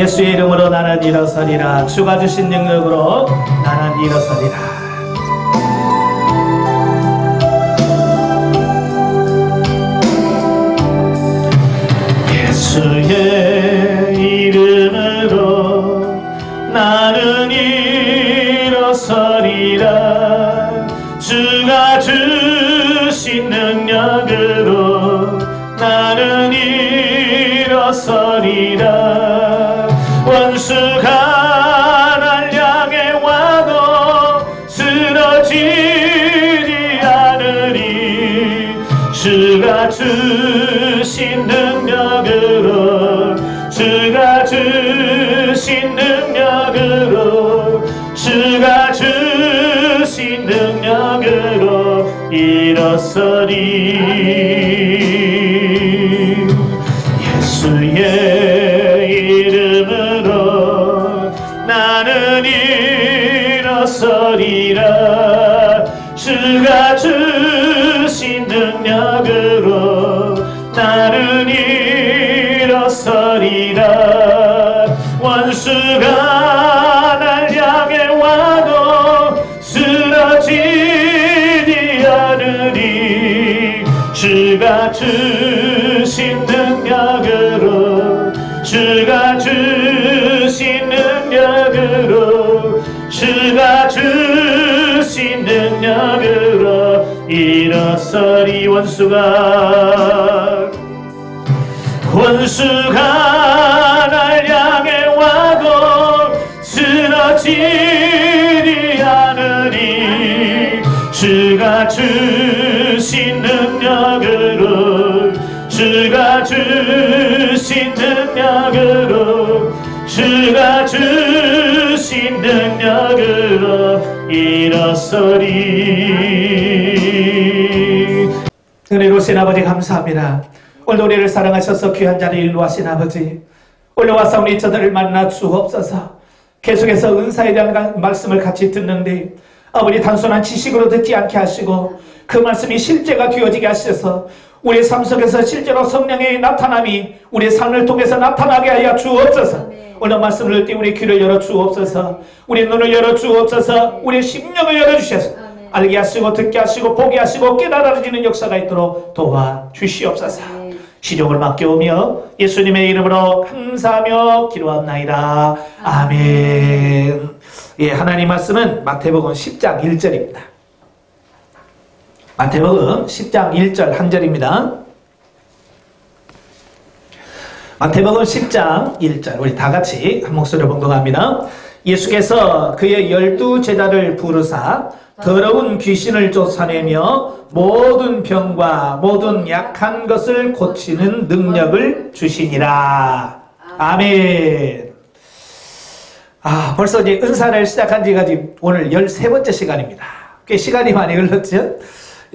예수의 이름으로 나는 일어서리라. 주가 주신 능력으로 나는 일어서리라. 예수의 이름으로 나는 일어서리라. 주가 주신 능력으로 나는 일어서리라. 원수가 날 향해 와도 쓰러지지 않으리. 주가 주신 능력으로 주가 주신 능력으로 주가 주신 능력으로 일어서리. 예수의 이름으로 나는 일어서리라. 주가 주신 능력으로 나는 일어서리라. 원수가 날 향해 와도 쓰러지지 않으리. 주가 주신 능력으로 주가 주신 능력으로 주가 주신 능력으로 일어서리. 원수가 날 향해 와도 쓰러지지 않으리. 주가 주신 능력으로 주가 주신 능력으로 주가 주신 능력으로 일어서리. 은혜로우신 아버지 감사합니다. 오늘 우리를 사랑하셔서 귀한 자리에 일로 하신 아버지, 올라와서 우리 저들을 만나 주옵소서. 계속해서 은사에 대한 말씀을 같이 듣는데 아버지 단순한 지식으로 듣지 않게 하시고 그 말씀이 실제가 되어지게 하셔서 우리의 삶 속에서 실제로 성령의 나타남이 우리의 삶을 통해서 나타나게 하여 주옵소서. 오늘 말씀을 들 때 우리 귀를 열어 주옵소서. 우리 눈을 열어 주옵소서. 우리의 심령을 열어 주셔서 알게 하시고 듣게 하시고 보게 하시고 깨달아지는 역사가 있도록 도와주시옵소서. 시종을 맡겨오며 예수님의 이름으로 감사하며 기도합나이다. 아멘. 예, 하나님 말씀은 마태복음 10장 1절입니다. 마태복음 10장 1절 한 절입니다. 마태복음 10장 1절 우리 다 같이 한 목소리로 봉독합니다. 예수께서 그의 12 제자를 부르사 더러운 귀신을 쫓아내며 모든 병과 모든 약한 것을 고치는 능력을 주시니라. 아멘. 벌써 이제 은사를 시작한 지가 지금 오늘 13번째 시간입니다. 꽤 시간이 많이 흘렀죠?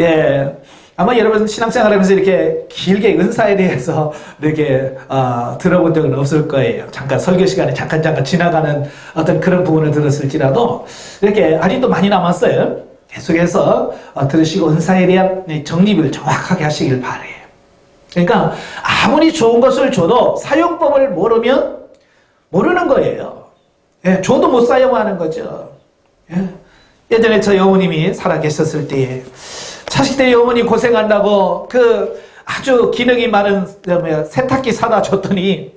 예. 아마 여러분 신앙생활 하면서 이렇게 길게 은사에 대해서 이렇게 들어본 적은 없을 거예요. 잠깐 설교 시간에 잠깐 지나가는 어떤 그런 부분을 들었을지라도 이렇게 아직도 많이 남았어요. 계속해서 들으시고 은사에 대한 정립을 정확하게 하시길 바라요. 그러니까 아무리 좋은 것을 줘도 사용법을 모르면 모르는 거예요. 예, 줘도 못 사용하는 거죠. 예. 예전에 저 어머님이 살아계셨을 때에 40대 어머니 고생한다고 그 아주 기능이 많은 세탁기 사다 줬더니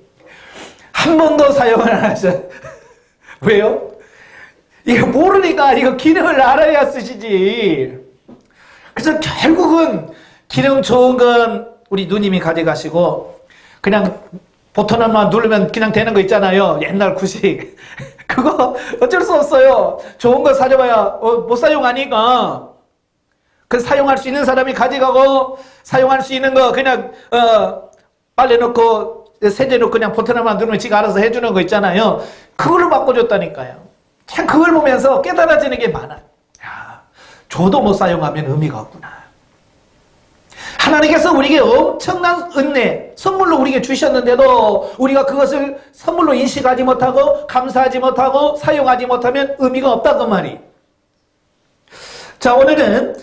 한 번도 사용을 안 하셔. 왜요? 이거 모르니까 이거 기능을 알아야 쓰시지. 그래서 결국은 기능 좋은 건 우리 누님이 가져가시고 그냥 버튼만 누르면 그냥 되는 거 있잖아요. 옛날 구식. 그거 어쩔 수 없어요. 좋은 거 사줘봐야 못 사용하니까. 그 사용할 수 있는 사람이 가져가고 사용할 수 있는 거 그냥 빨래 넣고 세제 넣고 그냥 버튼 하나만 누르면 지가 알아서 해주는 거 있잖아요. 그걸로 바꿔줬다니까요. 참 그걸 보면서 깨달아지는 게 많아요. 야, 줘도 못 사용하면 의미가 없구나. 하나님께서 우리에게 엄청난 은혜, 선물로 우리에게 주셨는데도 우리가 그것을 선물로 인식하지 못하고 감사하지 못하고 사용하지 못하면 의미가 없다고 말이. 자, 오늘은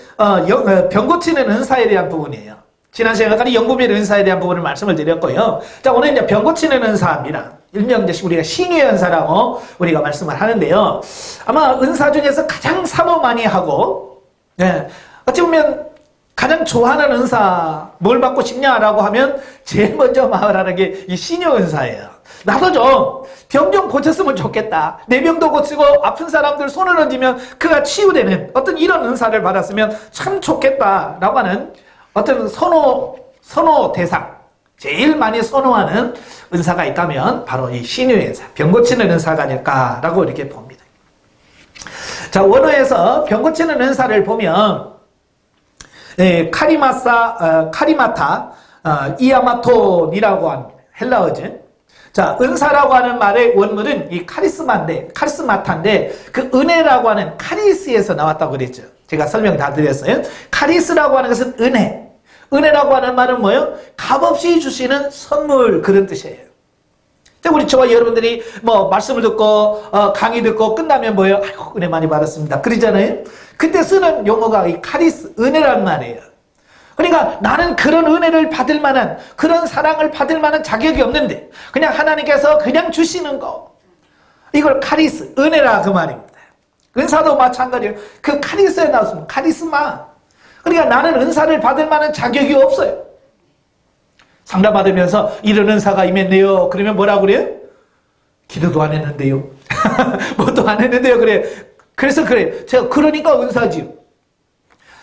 병 고치는 은사에 대한 부분이에요. 지난 시간까지 영구별 은사에 대한 부분을 말씀을 드렸고요. 자, 오늘 이제 병 고치는 은사입니다. 일명 이제 우리가 신유의 은사라고 우리가 말씀을 하는데요. 아마 은사 중에서 가장 사모 많이 하고, 네, 어찌 보면 가장 좋아하는 은사 뭘 받고 싶냐라고 하면 제일 먼저 말하는 게 이 신유 은사예요. 나도 좀 병 좀 고쳤으면 좋겠다. 내 병도 고치고 아픈 사람들 손을 얹으면 그가 치유되는 어떤 이런 은사를 받았으면 참 좋겠다라고 하는 어떤 선호 대상, 제일 많이 선호하는 은사가 있다면 바로 이 신유의 은사, 병 고치는 은사가 아닐까라고 이렇게 봅니다. 자, 원어에서 병 고치는 은사를 보면 카리마타, 이아마톤이라고 하는 헬라어죠. 자, 은사라고 하는 말의 원문은 이 카리스마타인데 그 은혜라고 하는 카리스에서 나왔다고 그랬죠. 제가 설명 다 드렸어요. 카리스라고 하는 것은 은혜. 은혜라고 하는 말은 뭐예요? 값없이 주시는 선물, 그런 뜻이에요. 우리 저와 여러분들이 뭐 말씀을 듣고 강의 듣고 끝나면 뭐예요? 아이고, 은혜 많이 받았습니다. 그러잖아요. 그때 쓰는 용어가 이 카리스, 은혜란 말이에요. 그러니까 나는 그런 은혜를 받을 만한, 그런 사랑을 받을 만한 자격이 없는데 그냥 하나님께서 그냥 주시는 거, 이걸 카리스, 은혜라 그 말입니다. 은사도 마찬가지예요. 그 카리스에 나왔으면 카리스마. 그러니까 나는 은사를 받을 만한 자격이 없어요. 상담 받으면서 이런 은사가 임했네요. 그러면 뭐라고 그래요? 기도도 안 했는데요. 뭐도 안 했는데요. 그래. 그래서 그래. 제가 그러니까 은사지요.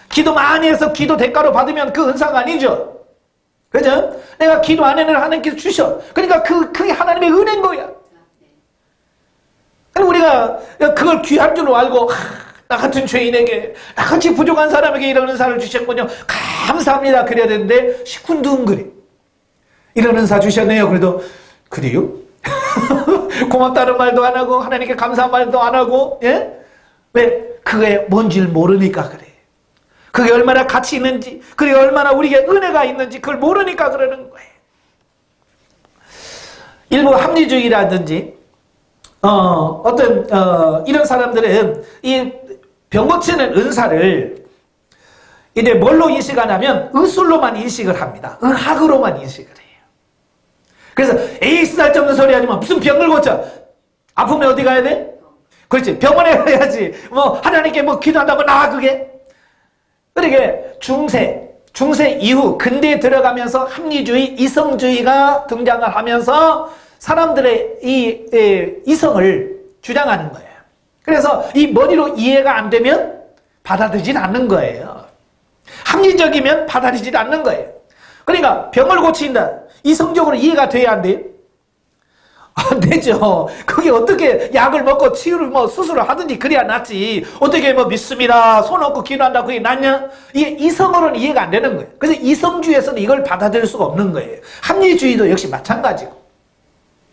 기도 많이 해서 기도 대가로 받으면 그 은사가 아니죠. 그죠? 내가 기도 안 했는 하나님께서 주셔. 그러니까 그게 하나님의 은혜인 거야. 우리가 그걸 귀한 줄로 알고 나 같은 죄인에게, 나같이 부족한 사람에게 이런 은사를 주셨군요. 감사합니다. 그래야 되는데 시큰둥그리. 이런 은사 주셨네요. 그래도 그래요? 고맙다는 말도 안 하고 하나님께 감사한 말도 안 하고, 예? 왜? 그게 뭔지를 모르니까 그래. 그게 얼마나 가치 있는지, 그게 얼마나 우리에게 은혜가 있는지 그걸 모르니까 그러는 거예요. 일부 합리주의라든지 이런 사람들은 이 병 고치는 은사를 이제 뭘로 인식하냐면 의술로만 인식을 합니다. 의학으로만 인식을 해요. 그래서 에이, 쓸데없는 소리 하지 마. 무슨 병을 고쳐? 아프면 어디 가야 돼? 그렇지, 병원에 가야지. 뭐 하나님께 뭐 기도한다고 나 그게? 그러게 중세 이후 근대에 들어가면서 합리주의, 이성주의가 등장을 하면서 사람들의 이 이성을 주장하는 거예요. 그래서 이 머리로 이해가 안 되면 받아들이질 않는 거예요. 합리적이면 받아들이질 않는 거예요. 그러니까 병을 고친다. 이성적으로 이해가 돼야 안 돼요? 안 되죠. 그게 어떻게 약을 먹고 치유를 뭐 수술을 하든지 그래야 낫지. 어떻게 뭐 믿습니다. 손 얹고 기도한다 그게 낫냐? 이게 이성으로는 이해가 안 되는 거예요. 그래서 이성주의에서는 이걸 받아들일 수가 없는 거예요. 합리주의도 역시 마찬가지고.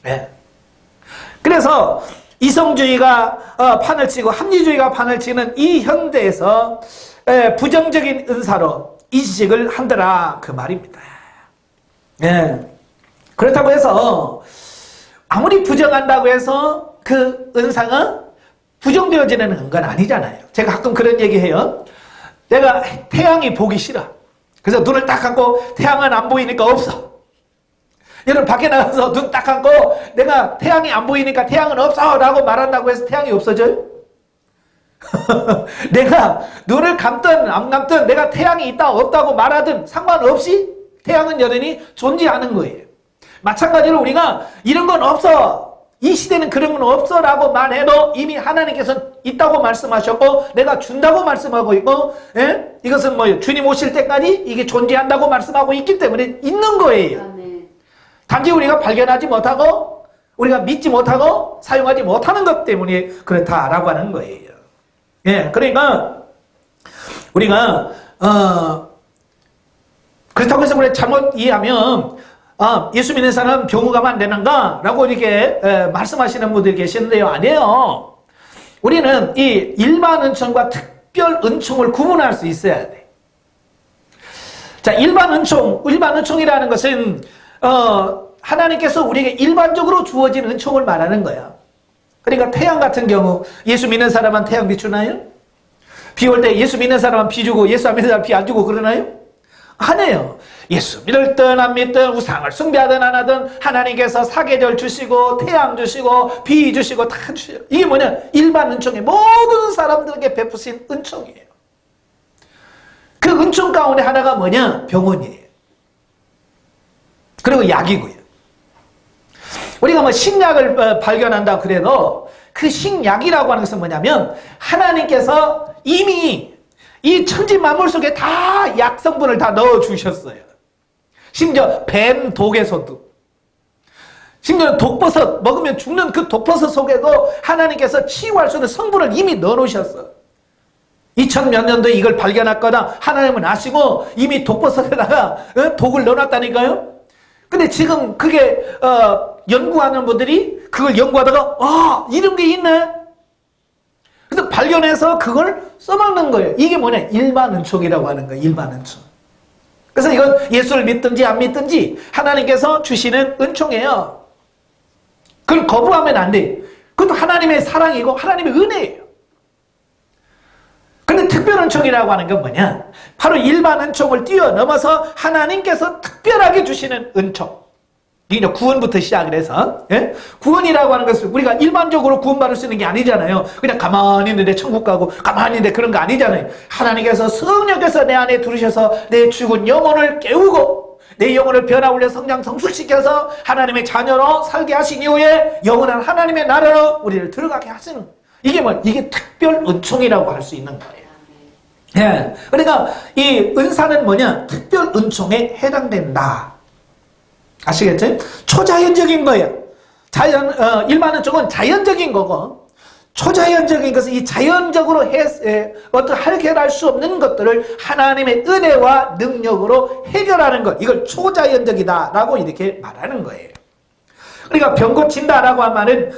네. 그래서 이성주의가 판을 치고 합리주의가 판을 치는 이 현대에서 부정적인 은사로 인식을 한다라 그 말입니다. 네. 그렇다고 해서 아무리 부정한다고 해서 그 은사가 부정되어지는 건 아니잖아요. 제가 가끔 그런 얘기해요. 내가 태양이 보기 싫어. 그래서 눈을 딱 감고 태양은 안 보이니까 없어. 여러분 밖에 나가서 눈 딱 감고 내가 태양이 안 보이니까 태양은 없어 라고 말한다고 해서 태양이 없어져요? 내가 눈을 감든 안 감든 내가 태양이 있다 없다고 말하든 상관없이 태양은 여전히 존재하는 거예요. 마찬가지로 우리가 이런 건 없어, 이 시대는 그런 건 없어 라고 말해도 이미 하나님께서 있다고 말씀하셨고 내가 준다고 말씀하고 있고, 예? 이것은 뭐 주님 오실 때까지 이게 존재한다고 말씀하고 있기 때문에 있는 거예요. 단지 우리가 발견하지 못하고 우리가 믿지 못하고 사용하지 못하는 것 때문에 그렇다라고 하는 거예요. 예, 그러니까 우리가 그렇다고 해서 우리가 잘못 이해하면 예수 믿는 사람은 병 가면 안 되는가? 라고 이렇게 말씀하시는 분들이 계시는데요. 아니에요. 우리는 이 일반 은총과 특별 은총을 구분할 수 있어야 돼. 자, 일반 은총이라는 것은 하나님께서 우리에게 일반적으로 주어진 은총을 말하는 거야. 그러니까 태양 같은 경우 예수 믿는 사람은 태양 비추나요? 비 올 때 예수 믿는 사람은 비 주고 예수 안 믿는 사람은 비 안 주고 그러나요? 아니에요. 예수 믿을 든 안 믿든 우상을 숭배하든 안 하든 하나님께서 사계절 주시고 태양 주시고 비 주시고 다 주셔요. 이게 뭐냐? 일반 은총이 모든 사람들에게 베푸신 은총이에요. 그 은총 가운데 하나가 뭐냐? 병원이에요. 그리고 약이고요. 우리가 뭐 신약을 발견한다 그래도 그 신약이라고 하는 것은 뭐냐면 하나님께서 이미 이 천지 만물 속에 다 약성분을 다 넣어주셨어요. 심지어 뱀 독에서도. 심지어 독버섯 먹으면 죽는 그 독버섯 속에도 하나님께서 치유할 수 있는 성분을 이미 넣어놓으셨어. 2000몇 년도에 이걸 발견했거나 하나님은 아시고 이미 독버섯에다가 독을 넣어놨다니까요. 근데 지금 그게 연구하는 분들이 그걸 연구하다가 이런 게 있네. 그래서 발견해서 그걸 써먹는 거예요. 이게 뭐냐? 일반 은총이라고 하는 거예요. 일반 은총. 그래서 이건 예수를 믿든지 안 믿든지 하나님께서 주시는 은총이에요. 그걸 거부하면 안 돼. 그것도 하나님의 사랑이고 하나님의 은혜예요. 근데 특별 은총이라고 하는 건 뭐냐? 바로 일반 은총을 뛰어넘어서 하나님께서 특별하게 주시는 은총. 이게 구원부터 시작을 해서, 예? 구원이라고 하는 것은 우리가 일반적으로 구원받을 수 있는 게 아니잖아요. 그냥 가만히 있는데 천국 가고 가만히 있는데 그런 거 아니잖아요. 하나님께서 성령께서 내 안에 들으셔서 내 죽은 영혼을 깨우고 내 영혼을 변화올려 성장 성숙시켜서 하나님의 자녀로 살게 하신 이후에 영원한 하나님의 나라로 우리를 들어가게 하시는 거예요. 이게 뭐 이게 특별 은총이라고 할 수 있는 거예요. 예. 그러니까 이 은사는 뭐냐? 특별 은총에 해당된다. 아시겠죠? 초자연적인 거예요. 일반 은총은 자연적인 거고, 초자연적인 것은 이 자연적으로 어떤 해결할 수 없는 것들을 하나님의 은혜와 능력으로 해결하는 것. 이걸 초자연적이다라고 이렇게 말하는 거예요. 그러니까 병 고친다라고 한 말은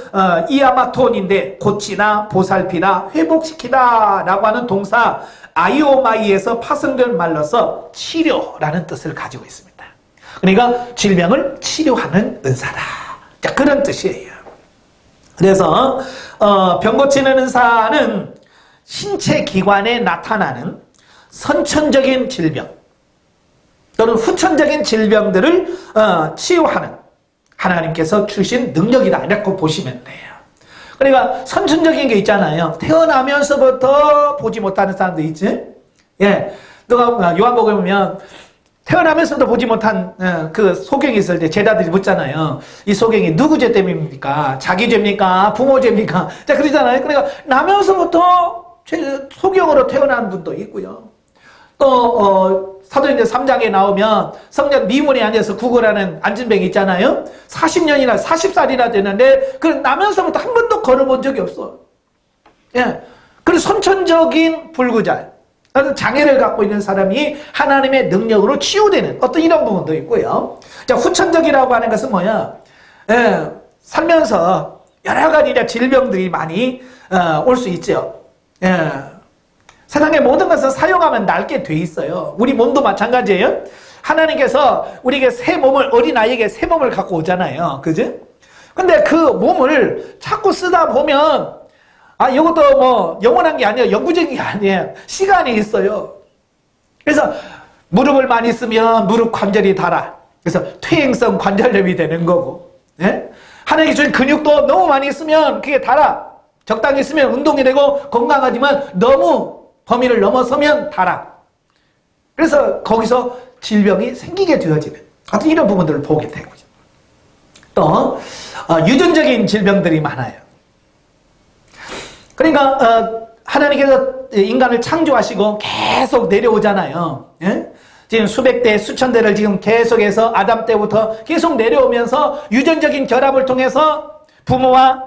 이아마톤인데 고치나 보살피나 회복시키다라고 하는 동사 아이오마이에서 파생된 말로서 치료라는 뜻을 가지고 있습니다. 그러니까 질병을 치료하는 은사다. 자, 그런 뜻이에요. 그래서 병 고치는 은사는 신체 기관에 나타나는 선천적인 질병 또는 후천적인 질병들을 치유하는 하나님께서 주신 능력이다. 이렇게 보시면 돼요. 그러니까 선천적인 게 있잖아요. 태어나면서부터 보지 못하는 사람도 있지. 예, 너가 요한복음에 보면 태어나면서도 보지 못한 그 소경이 있을 때 제자들이 묻잖아요. 이 소경이 누구 죄 때문입니까? 자기 죄입니까? 부모 죄입니까? 자, 그러잖아요. 그러니까 나면서부터 소경으로 태어난 분도 있고요. 또 사도행전 3장에 나오면 성전 미문에 앉아서 구걸하는 안진뱅이 있잖아요. 40년이나 40살이나 되는데 그 나면서부터 한 번도 걸어본 적이 없어. 예, 그리고 선천적인 불구절, 장애를 갖고 있는 사람이 하나님의 능력으로 치유되는 어떤 이런 부분도 있고요. 자, 후천적이라고 하는 것은 뭐야? 예, 살면서 여러 가지 질병들이 많이 올 수 있죠. 예. 세상의 모든 것은 사용하면 낫게 돼 있어요. 우리 몸도 마찬가지예요. 하나님께서 우리에게 새 몸을, 어린아이에게 새 몸을 갖고 오잖아요. 그지? 근데 그 몸을 자꾸 쓰다 보면 이것도 뭐 영원한 게 아니에요. 영구적인 게 아니에요. 시간이 있어요. 그래서 무릎을 많이 쓰면 무릎 관절이 닳아. 그래서 퇴행성 관절염이 되는 거고, 예? 하나님께 주신 근육도 너무 많이 쓰면 그게 닳아. 적당히 쓰면 운동이 되고 건강하지만 너무 범위를 넘어서면 닳아. 그래서 거기서 질병이 생기게 되어지는 어떤 이런 부분들을 보게 되고요. 또 유전적인 질병들이 많아요. 그러니까 하나님께서 인간을 창조하시고 계속 내려오잖아요. 예? 지금 수백 대, 수천 대를 지금 계속해서 아담 때부터 계속 내려오면서 유전적인 결합을 통해서 부모와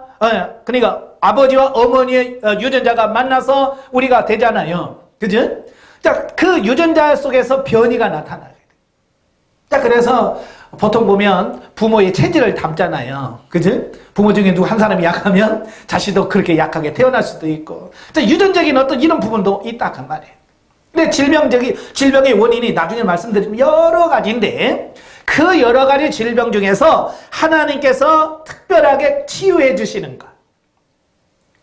그러니까 아버지와 어머니의 유전자가 만나서 우리가 되잖아요. 그죠? 자, 그 유전자 속에서 변이가 나타나요. 자, 그래서 보통 보면 부모의 체질을 담잖아요. 그죠? 부모 중에 누구 한 사람이 약하면 자식도 그렇게 약하게 태어날 수도 있고. 자, 유전적인 어떤 이런 부분도 있다 그 말이에요. 근데 질병의 원인이 나중에 말씀드리면 여러 가지인데 그 여러 가지 질병 중에서 하나님께서 특별하게 치유해 주시는 것.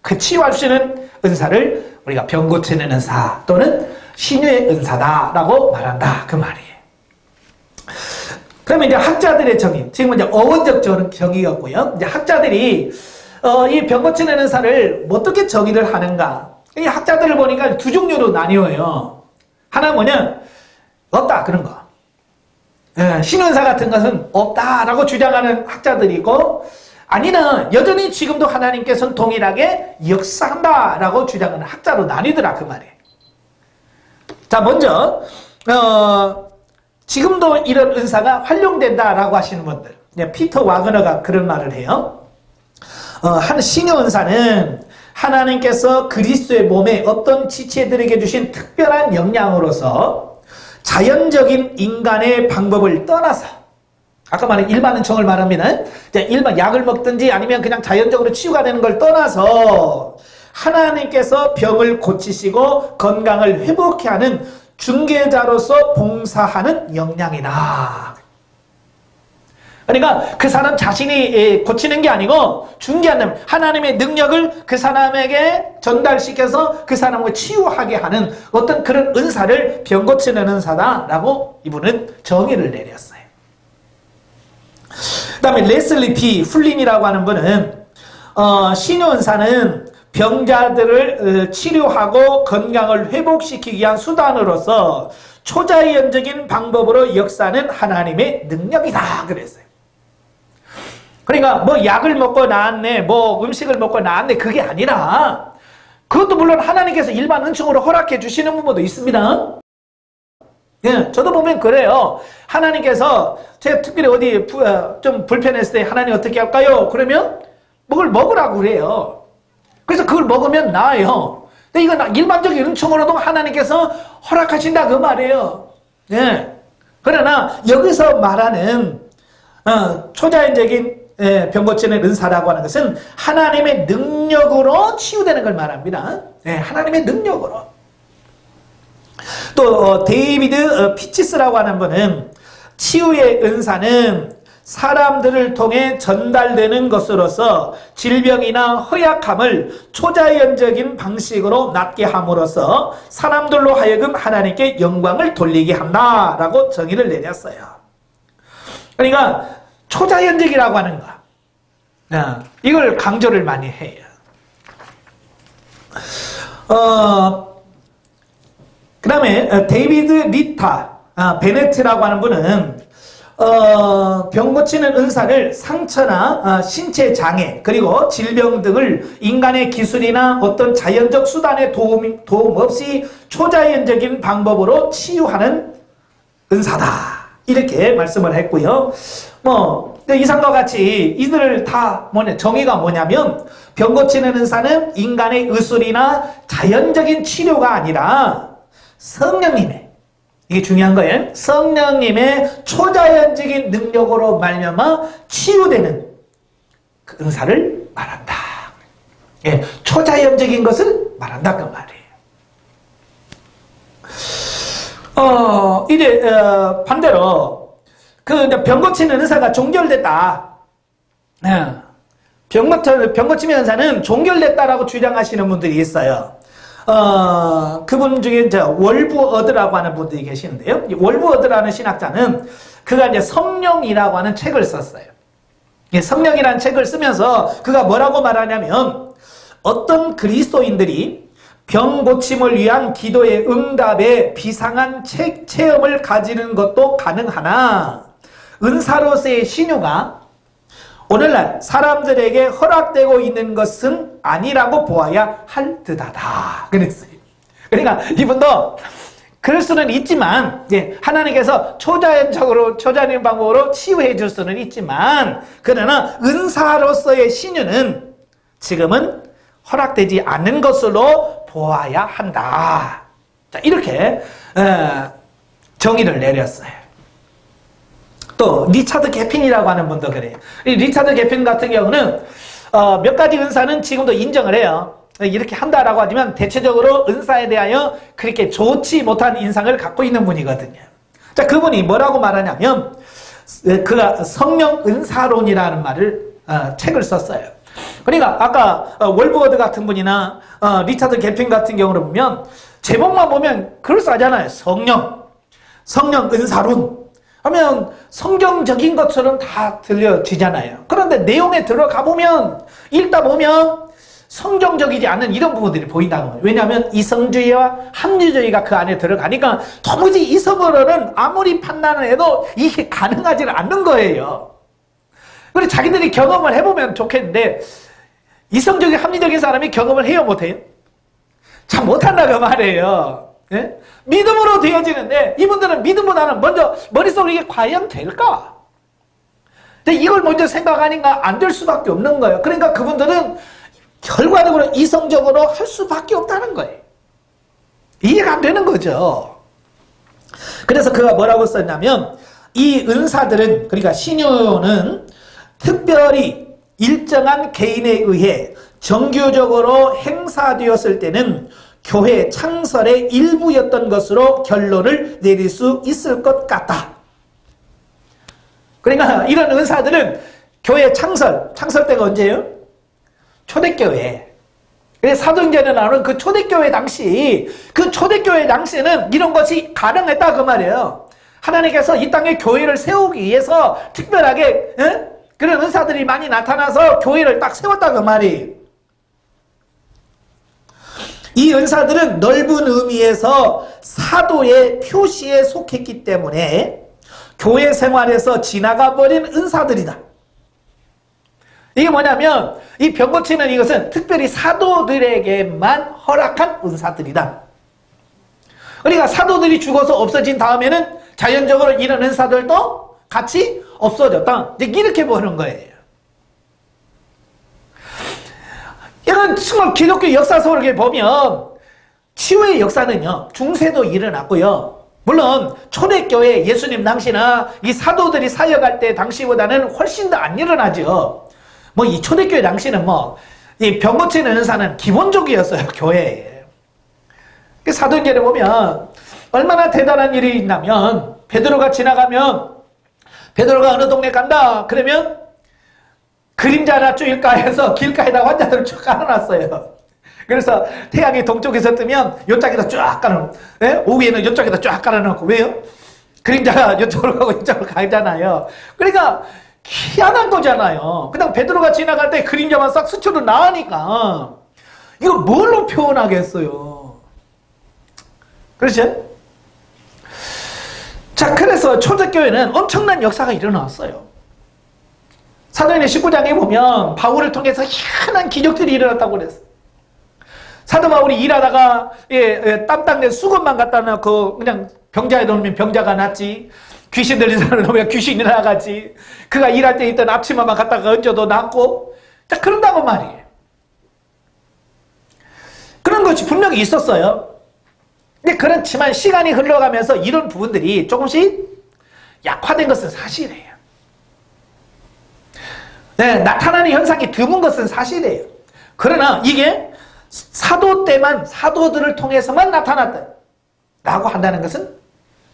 그 치유할 수 있는 은사를 우리가 병 고치는 은사 또는 신유의 은사다라고 말한다 그 말이에요. 그러면 이제 학자들의 정의, 지금은 이제 어원적 정의였고요. 이제 학자들이 이 병 고치는 은사를 어떻게 정의를 하는가? 이 학자들을 보니까 두 종류로 나뉘어요. 하나는 뭐냐? 없다 그런 거. 신은사 같은 것은 없다라고 주장하는 학자들이고, 아니는 여전히 지금도 하나님께서는 동일하게 역사한다라고 주장하는 학자로 나뉘더라 그 말이에요. 자, 먼저 지금도 이런 은사가 활용된다라고 하시는 분들, 피터 와그너가 그런 말을 해요. 한 신유 은사는 하나님께서 그리스도의 몸에 어떤 지체들에게 주신 특별한 역량으로서 자연적인 인간의 방법을 떠나서, 아까 말한 일반 은총을 말합니다. 일반 약을 먹든지 아니면 그냥 자연적으로 치유가 되는 걸 떠나서 하나님께서 병을 고치시고 건강을 회복케 하는 중개자로서 봉사하는 역량이다. 그러니까 그 사람 자신이 고치는 게 아니고 중개하는 하나님의 능력을 그 사람에게 전달시켜서 그 사람을 치유하게 하는 어떤 그런 은사를 병 고치는 은사다라고 이분은 정의를 내렸어요. 그 다음에 레슬리 B. 풀린이라고 하는 분은 신유 은사는 병자들을 치료하고 건강을 회복시키기 위한 수단으로서 초자연적인 방법으로 역사하는 하나님의 능력이다 그랬어요. 그러니까 뭐 약을 먹고 나았네, 뭐 음식을 먹고 나았네, 그게 아니라 그것도 물론 하나님께서 일반 은총으로 허락해 주시는 부분도 있습니다. 예, 저도 보면 그래요. 하나님께서 제가 특별히 어디 좀 불편했을 때 하나님 어떻게 할까요? 그러면 뭘 먹으라고 그래요. 그래서 그걸 먹으면 나아요. 근데 이건 일반적인 은총으로도 하나님께서 허락하신다 그 말이에요. 예. 그러나 여기서 말하는 초자연적인 병 고치는 은사라고 하는 것은 하나님의 능력으로 치유되는 걸 말합니다. 예, 하나님의 능력으로. 또 데이비드 피치스라고 하는 분은 치유의 은사는 사람들을 통해 전달되는 것으로서 질병이나 허약함을 초자연적인 방식으로 낫게 함으로써 사람들로 하여금 하나님께 영광을 돌리게 한다라고 정의를 내렸어요. 그러니까 초자연적이라고 하는 거, 이걸 강조를 많이 해요. 그 다음에 데이비드 리타 베네트라고 하는 분은 병 고치는 은사를 상처나 신체 장애 그리고 질병 등을 인간의 기술이나 어떤 자연적 수단의 도움 없이 초자연적인 방법으로 치유하는 은사다 이렇게 말씀을 했고요. 이상과 같이 이들을 다 정의가 뭐냐면 병 고치는 은사는 인간의 의술이나 자연적인 치료가 아니라 성령님의, 이게 중요한 거예요. 성령님의 초자연적인 능력으로 말미암아 치유되는 그 은사를 말한다. 예, 초자연적인 것을 말한다 그 말이에요. 이제 반대로 그 병 고치는 은사가 종결됐다. 병 고치는 은사는 종결됐다라고 주장하시는 분들이 있어요. 그분 중에 월부어드라고 하는 분들이 계시는데요. 월부어드라는 신학자는 그가 이제 성령이라고 하는 책을 썼어요. 성령이라는 책을 쓰면서 그가 뭐라고 말하냐면 어떤 그리스도인들이 병 고침을 위한 기도의 응답에 비상한 체험을 가지는 것도 가능하나 은사로서의 신유가 오늘날 사람들에게 허락되고 있는 것은 아니라고 보아야 할 듯하다 그랬어요. 그러니까 이분도 그럴 수는 있지만 하나님께서 초자연적인 방법으로 치유해 줄 수는 있지만 그러나 은사로서의 신유는 지금은 허락되지 않는 것으로 보아야 한다. 자, 이렇게 정의를 내렸어요. 또 리차드 게핀이라고 하는 분도 그래요. 이 리차드 게핀 같은 경우는 몇 가지 은사는 지금도 인정을 해요. 이렇게 한다라고 하지만 대체적으로 은사에 대하여 그렇게 좋지 못한 인상을 갖고 있는 분이거든요. 자, 그분이 뭐라고 말하냐면 그가 성령 은사론이라는 말을 책을 썼어요. 그러니까 아까 월브워드 같은 분이나 리차드 게핀 같은 경우를 보면 제목만 보면 그럴싸하잖아요. 성령 은사론. 하면 성경적인 것처럼 다 들려지잖아요. 그런데 내용에 들어가 보면, 읽다 보면 성경적이지 않은 이런 부분들이 보인다는 거예요. 왜냐하면 이성주의와 합리주의가 그 안에 들어가니까 도무지 이성으로는 아무리 판단을 해도 이게 가능하지 않는 거예요. 그리고 자기들이 경험을 해보면 좋겠는데, 이성적인 합리적인 사람이 경험을 해요, 못해요? 참 못한다고 말해요. 예? 믿음으로 되어지는데 이분들은 믿음보다는 먼저 머릿속으로 이게 과연 될까? 이걸 먼저 생각하니까 안 될 수밖에 없는 거예요. 그러니까 그분들은 결과적으로 이성적으로 할 수밖에 없다는 거예요. 이해가 안 되는 거죠. 그래서 그가 뭐라고 썼냐면, 이 은사들은, 그러니까 신유는 특별히 일정한 개인에 의해 정규적으로 행사되었을 때는 교회 창설의 일부였던 것으로 결론을 내릴 수 있을 것 같다. 그러니까 이런 은사들은 교회 창설 때가 언제예요? 초대교회. 사도행전에 나오는 그 초대교회 당시, 그 초대교회 당시에는 이런 것이 가능했다 그 말이에요. 하나님께서 이 땅에 교회를 세우기 위해서 특별하게 그런 은사들이 많이 나타나서 교회를 딱 세웠다 그 말이. 이 은사들은 넓은 의미에서 사도의 표시에 속했기 때문에 교회 생활에서 지나가 버린 은사들이다. 이게 뭐냐면, 이 병 고치는 이것은 특별히 사도들에게만 허락한 은사들이다. 그러니까 사도들이 죽어서 없어진 다음에는 자연적으로 이런 은사들도 같이 없어졌다. 이렇게 보는 거예요. 이건 정말 기독교 역사 속을 보면 치유의 역사는요, 중세도 일어났고요. 물론 초대교회 예수님 당시나 이 사도들이 사역할 때 당시보다는 훨씬 더 안 일어나죠. 뭐 이 초대교회 당시는 이 병 고치는 은사는 기본적이었어요, 교회에. 사도행전에 보면 얼마나 대단한 일이 있냐면, 베드로가 지나가면, 베드로가 어느 동네 간다 그러면 그림자나 쭈일까 해서 길가에다 환자들을 쭉 깔아놨어요. 그래서 태양이 동쪽에서 뜨면 요쪽에다 쫙 깔아놓고, 오후에는 요쪽에다 쫙 깔아놓고. 왜요? 그림자가 이쪽으로 가고 이쪽으로 가잖아요. 그러니까 희한한 거잖아요. 그냥 베드로가 지나갈 때 그림자만 싹 스쳐도 나으니까 이거 뭘로 표현하겠어요? 그렇죠? 자, 그래서 초대교회는 엄청난 역사가 일어났어요. 사도행전 19장에 보면 바울을 통해서 희한한 기적들이 일어났다고 그랬어요. 사도 바울이 일하다가 땀 닦는 수건만 갖다 놓고 그냥 병자에 넣으면 병자가 낫지, 귀신 들린 사람을 넣으면 귀신이 나가지, 그가 일할 때 있던 앞치마만 갖다가 얹어도 낫고, 자, 그런다고 말이에요. 그런 것이 분명히 있었어요. 근데 그렇지만 시간이 흘러가면서 이런 부분들이 조금씩 약화된 것은 사실이에요. 나타나는 현상이 드문 것은 사실이에요. 그러나 이게 사도 때만, 사도들을 통해서만 나타났다 라고 한다는 것은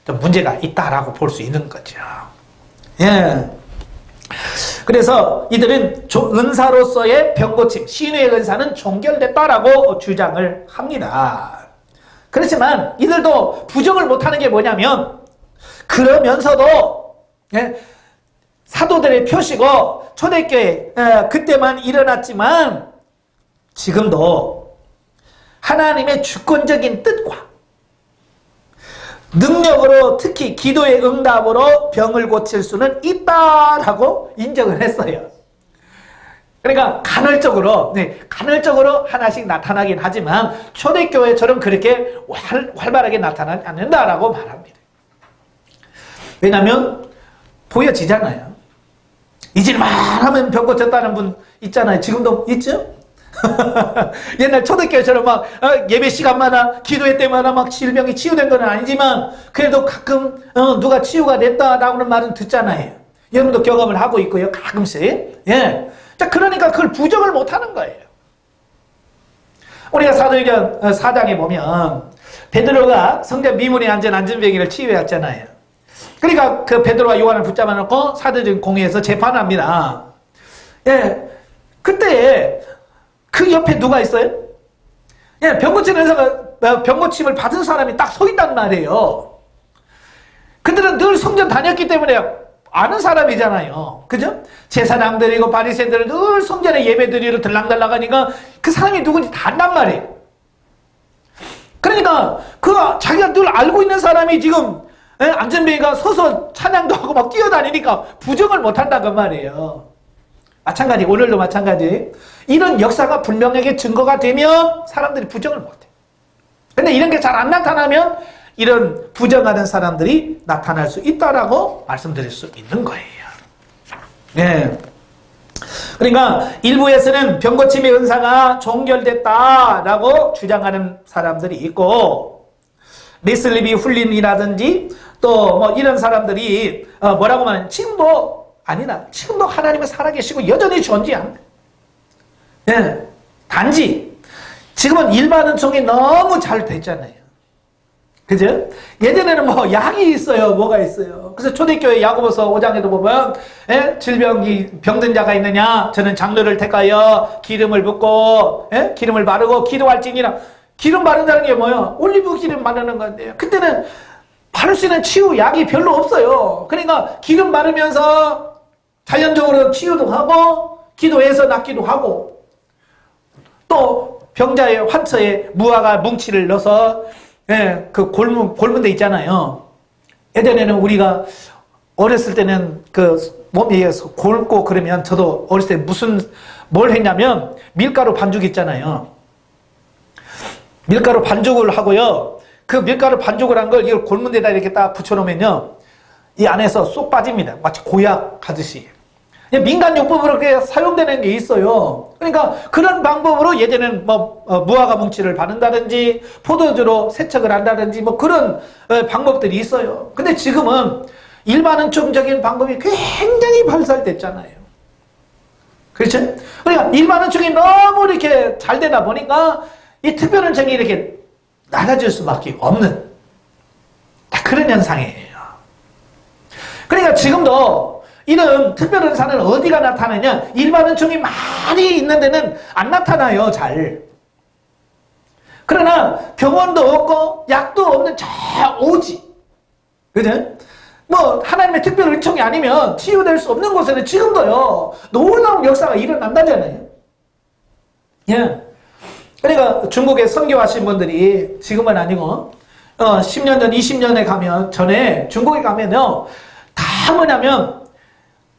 좀 문제가 있다라고 볼 수 있는 거죠. 예. 그래서 이들은 은사로서의 병고침, 신유의 은사는 종결됐다라고 주장을 합니다. 그렇지만 이들도 부정을 못하는 게 뭐냐면, 그러면서도 사도들의 표시고 초대교회 그때만 일어났지만 지금도 하나님의 주권적인 뜻과 능력으로, 특히 기도의 응답으로 병을 고칠 수는 있다라고 인정을 했어요. 그러니까 간헐적으로 하나씩 나타나긴 하지만 초대교회처럼 그렇게 활발하게 나타나지 않는다라고 말합니다. 왜냐하면 보여지잖아요. 잊을만 하면 병 고쳤다는 분 있잖아요. 지금도 있죠? 옛날 초대교회처럼 막 예배 시간마다, 기도회 때마다 막 질병이 치유된 건 아니지만 그래도 가끔 누가 치유가 됐다라고는 말은 듣잖아요. 여러분도 경험을 하고 있고요, 가끔씩. 예. 자, 그러니까 그걸 부정을 못하는 거예요. 우리가 사도행전 4장에 보면 베드로가 성전 미문에 앉은 안전병이를 치유했잖아요. 그러니까 그 베드로와 요한을 붙잡아 놓고 사도적 공회에서 재판합니다. 예. 그때 그 옆에 누가 있어요? 예, 병고치는 의사가, 병고침을 받은 사람이 딱 서 있단 말이에요. 근데 그들은 늘 성전 다녔기 때문에 아는 사람이잖아요. 그죠? 제사장들이고 바리새인들은 늘 성전에 예배드리러 들락달락 하니까 그 사람이 누군지 다 안단 말이에요. 그러니까 그 자기가 늘 알고 있는 사람이 지금 안전뱅이가 서서 찬양도 하고 막 뛰어다니니까 부정을 못한다고 말이에요. 마찬가지, 오늘도 마찬가지. 이런 역사가 분명하게 증거가 되면 사람들이 부정을 못해. 근데 이런 게 잘 안 나타나면 이런 부정하는 사람들이 나타날 수 있다라고 말씀드릴 수 있는 거예요. 네. 그러니까 일부에서는 병고침의 은사가 종결됐다라고 주장하는 사람들이 있고, 레슬리비 훌린이라든지 또 뭐 이런 사람들이 뭐라고 말하냐, 지금도 아니다. 지금도 하나님은 살아계시고 여전히 존재한다. 네. 단지 지금은 일반은총이 너무 잘 됐잖아요. 그죠? 예전에는 뭐 약이 있어요. 뭐가 있어요. 그래서 초대교회 야고보서 5장에도 보면 질병이 병든 자가 있느냐, 저는 장로를 택하여 기름을 붓고 기름을 바르고 기도할지니라. 기름 바른다는 게 뭐예요? 올리브 기름 바르는 건데요. 그때는 바를 수 있는 치유 약이 별로 없어요. 그러니까 기름 바르면서 자연적으로 치유도 하고 기도해서 낫기도 하고, 또 병자의 환처에 무화과 뭉치를 넣어서 그 골문 데 있잖아요. 예전에는 우리가 어렸을 때는 그 몸에 골고 그러면, 저도 어렸을 때 뭘 했냐면 밀가루 반죽 있잖아요. 밀가루 반죽을 하고요. 그 밀가루 반죽을 한 걸 이걸 골문 데다 이렇게 딱 붙여놓으면요, 이 안에서 쏙 빠집니다. 마치 고약 하듯이. 민간요법으로 그렇게 사용되는 게 있어요. 그러니까 그런 방법으로 예전에는 무화과 뭉치를 바른다든지 포도주로 세척을 한다든지 뭐 그런 방법들이 있어요. 근데 지금은 일반은총적인 방법이 굉장히 발달됐잖아요. 그렇죠? 그러니까 일반은총이 너무 이렇게 잘 되다 보니까 이 특별은총이 이렇게 낮아질 수밖에 없는 딱 그런 현상이에요. 그러니까 지금도 이런 특별은사는 어디가 나타나냐? 일반은총이 많이 있는 데는 안 나타나요, 잘. 그러나 병원도 없고 약도 없는 저 오지. 그죠? 뭐 하나님의 특별은총이 아니면 치유될 수 없는 곳에는 지금도요, 놀라운 역사가 일어난다잖아요. 예. 그러니까 중국에 선교하신 분들이, 지금은 아니고 10년 전, 20년에 가면, 전에 중국에 가면요, 다 뭐냐면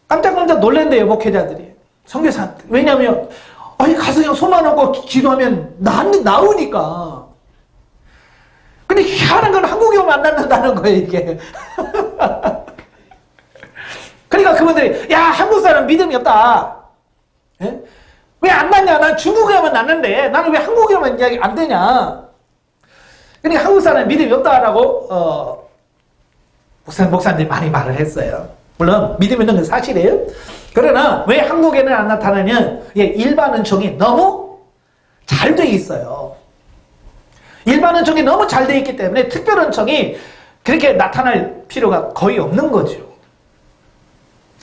깜짝깜짝 놀란대요, 목회자들이. 선교사한테. 왜냐면 가서 그냥 손만 얹고 기도하면 나으니까. 근데 희한한 건 한국에 오면 안 낫는다는 거예요, 이게. 그러니까 그분들이, 야, 한국 사람 믿음이 없다. 예? 왜 안 낫냐? 난 중국에 오면 낫는데 나는 왜 한국에 오면 이야기 안 되냐? 그러니까 한국 사람 믿음이 없다라고 목사님들이 많이 말을 했어요. 물론 믿음 있는 건 사실이에요. 그러나 왜 한국에는 안 나타나면 일반은총이 너무 잘 돼 있어요. 일반은총이 너무 잘 돼 있기 때문에 특별은총이 그렇게 나타날 필요가 거의 없는 거죠.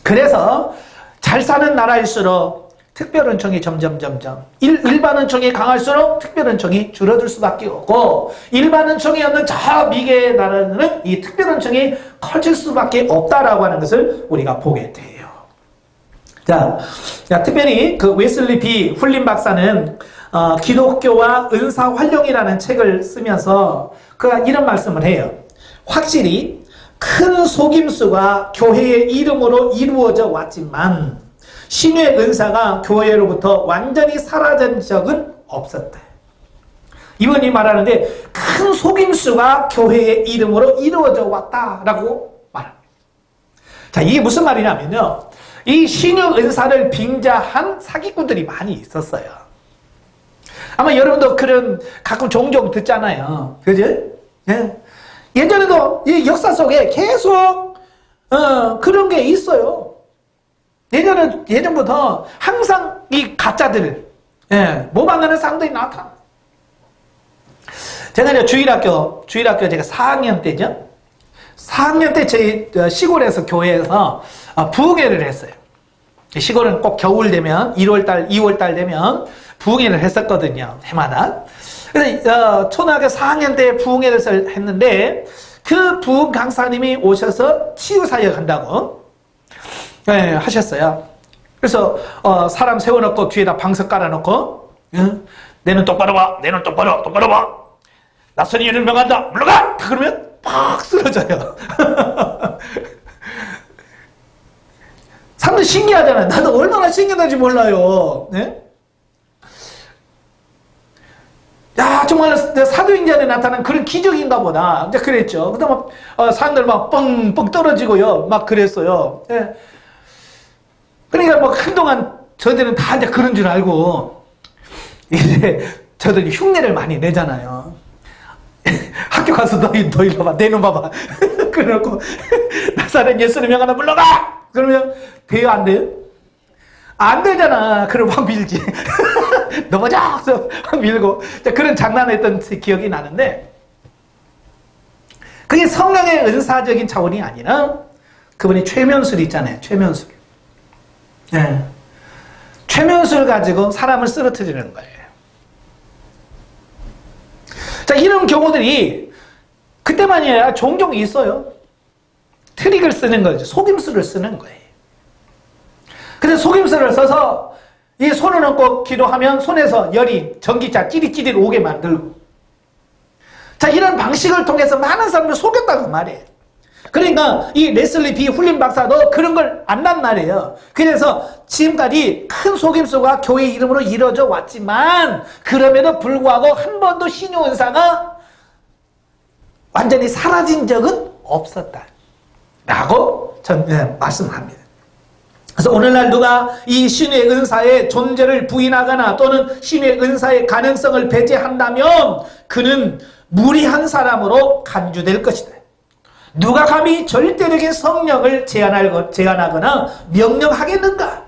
그래서 잘 사는 나라일수록 특별은총이 점점 일반은총이 강할수록 특별은총이 줄어들 수밖에 없고, 일반은총이 없는 저 미개의 나라는 이 특별은총이 커질 수밖에 없다라고 하는 것을 우리가 보게 돼요. 자, 특별히 그 웨슬리 B 훌린 박사는 기독교와 은사 활용이라는 책을 쓰면서 그가 이런 말씀을 해요. 확실히 큰 속임수가 교회의 이름으로 이루어져 왔지만 신유의 은사가 교회로부터 완전히 사라진 적은 없었다. 이분이 말하는데 큰 속임수가 교회의 이름으로 이루어져 왔다라고 말합니다. 자, 이게 무슨 말이냐면요, 이 신유 은사를 빙자한 사기꾼들이 많이 있었어요. 아마 여러분도 그런 가끔 종종 듣잖아요. 그죠? 예. 예전에도 이 역사 속에 계속 그런 게 있어요. 예전부터 항상 이 가짜들, 모방하는 사람들이 나타나. 제가 이제 주일학교 제가 4학년 때죠. 4학년 때 저희 시골에서 교회에서 부흥회를 했어요. 시골은 꼭 겨울 되면 1월달, 2월달 되면 부흥회를 했었거든요. 해마다. 그래서 초등학교 4학년 때 부흥회를 했는데 그 부흥 강사님이 오셔서 치유 사역 한다고 하셨어요. 그래서 사람 세워놓고 뒤에다 방석 깔아놓고 내 눈 똑바로 봐. 내 눈 똑바로 봐. 낯선 이를 명한다. 물러가! 그러면 팍 쓰러져요. 사람들 신기하잖아요. 나도 얼마나 신기한지 몰라요. 네? 야, 정말 사도행전에 나타난 그런 기적인가 보다. 이제 그랬죠. 그다음 사람들 막 뻥뻥 떨어지고요. 막 그랬어요. 네. 그러니까 뭐 한동안 저희들은 다 이제 그런 줄 알고 이제 저들이 흉내를 많이 내잖아요. 학교 가서 너 일로 봐. 내 눈 봐봐. 그래놓고 나사렛 예수를 명하나 물러가! 그러면 돼요? 안 돼요? 안 되잖아. 그럼 확 밀지. 넘어져! 확 밀고. 그런 장난을 했던 기억이 나는데 그게 성령의 은사적인 차원이 아니라 그분이 최면술 있잖아요. 최면술. 네. 최면술 가지고 사람을 쓰러뜨리는 거예요. 자, 이런 경우들이 그때만이 아니라 종종 있어요. 트릭을 쓰는 거죠. 속임수를 쓰는 거예요. 그래서 속임수를 써서 이 손을 얹고 기도하면 손에서 열이 전기차 찌릿찌릿 오게 만들고, 자, 이런 방식을 통해서 많은 사람을 속였다고 말이에요. 그러니까 이 레슬리 비 훌린 박사도 그런 걸 안단 말이에요. 그래서 지금까지 큰 속임수가 교회 이름으로 이루어져 왔지만 그럼에도 불구하고 한 번도 신유 은사가 완전히 사라진 적은 없었다 라고 저는 말씀합니다. 그래서 오늘날 누가 이 신유의 은사의 존재를 부인하거나 또는 신유의 은사의 가능성을 배제한다면 그는 무리한 사람으로 간주될 것이다. 누가 감히 절대적인 성령을 제한하거나 명령하겠는가?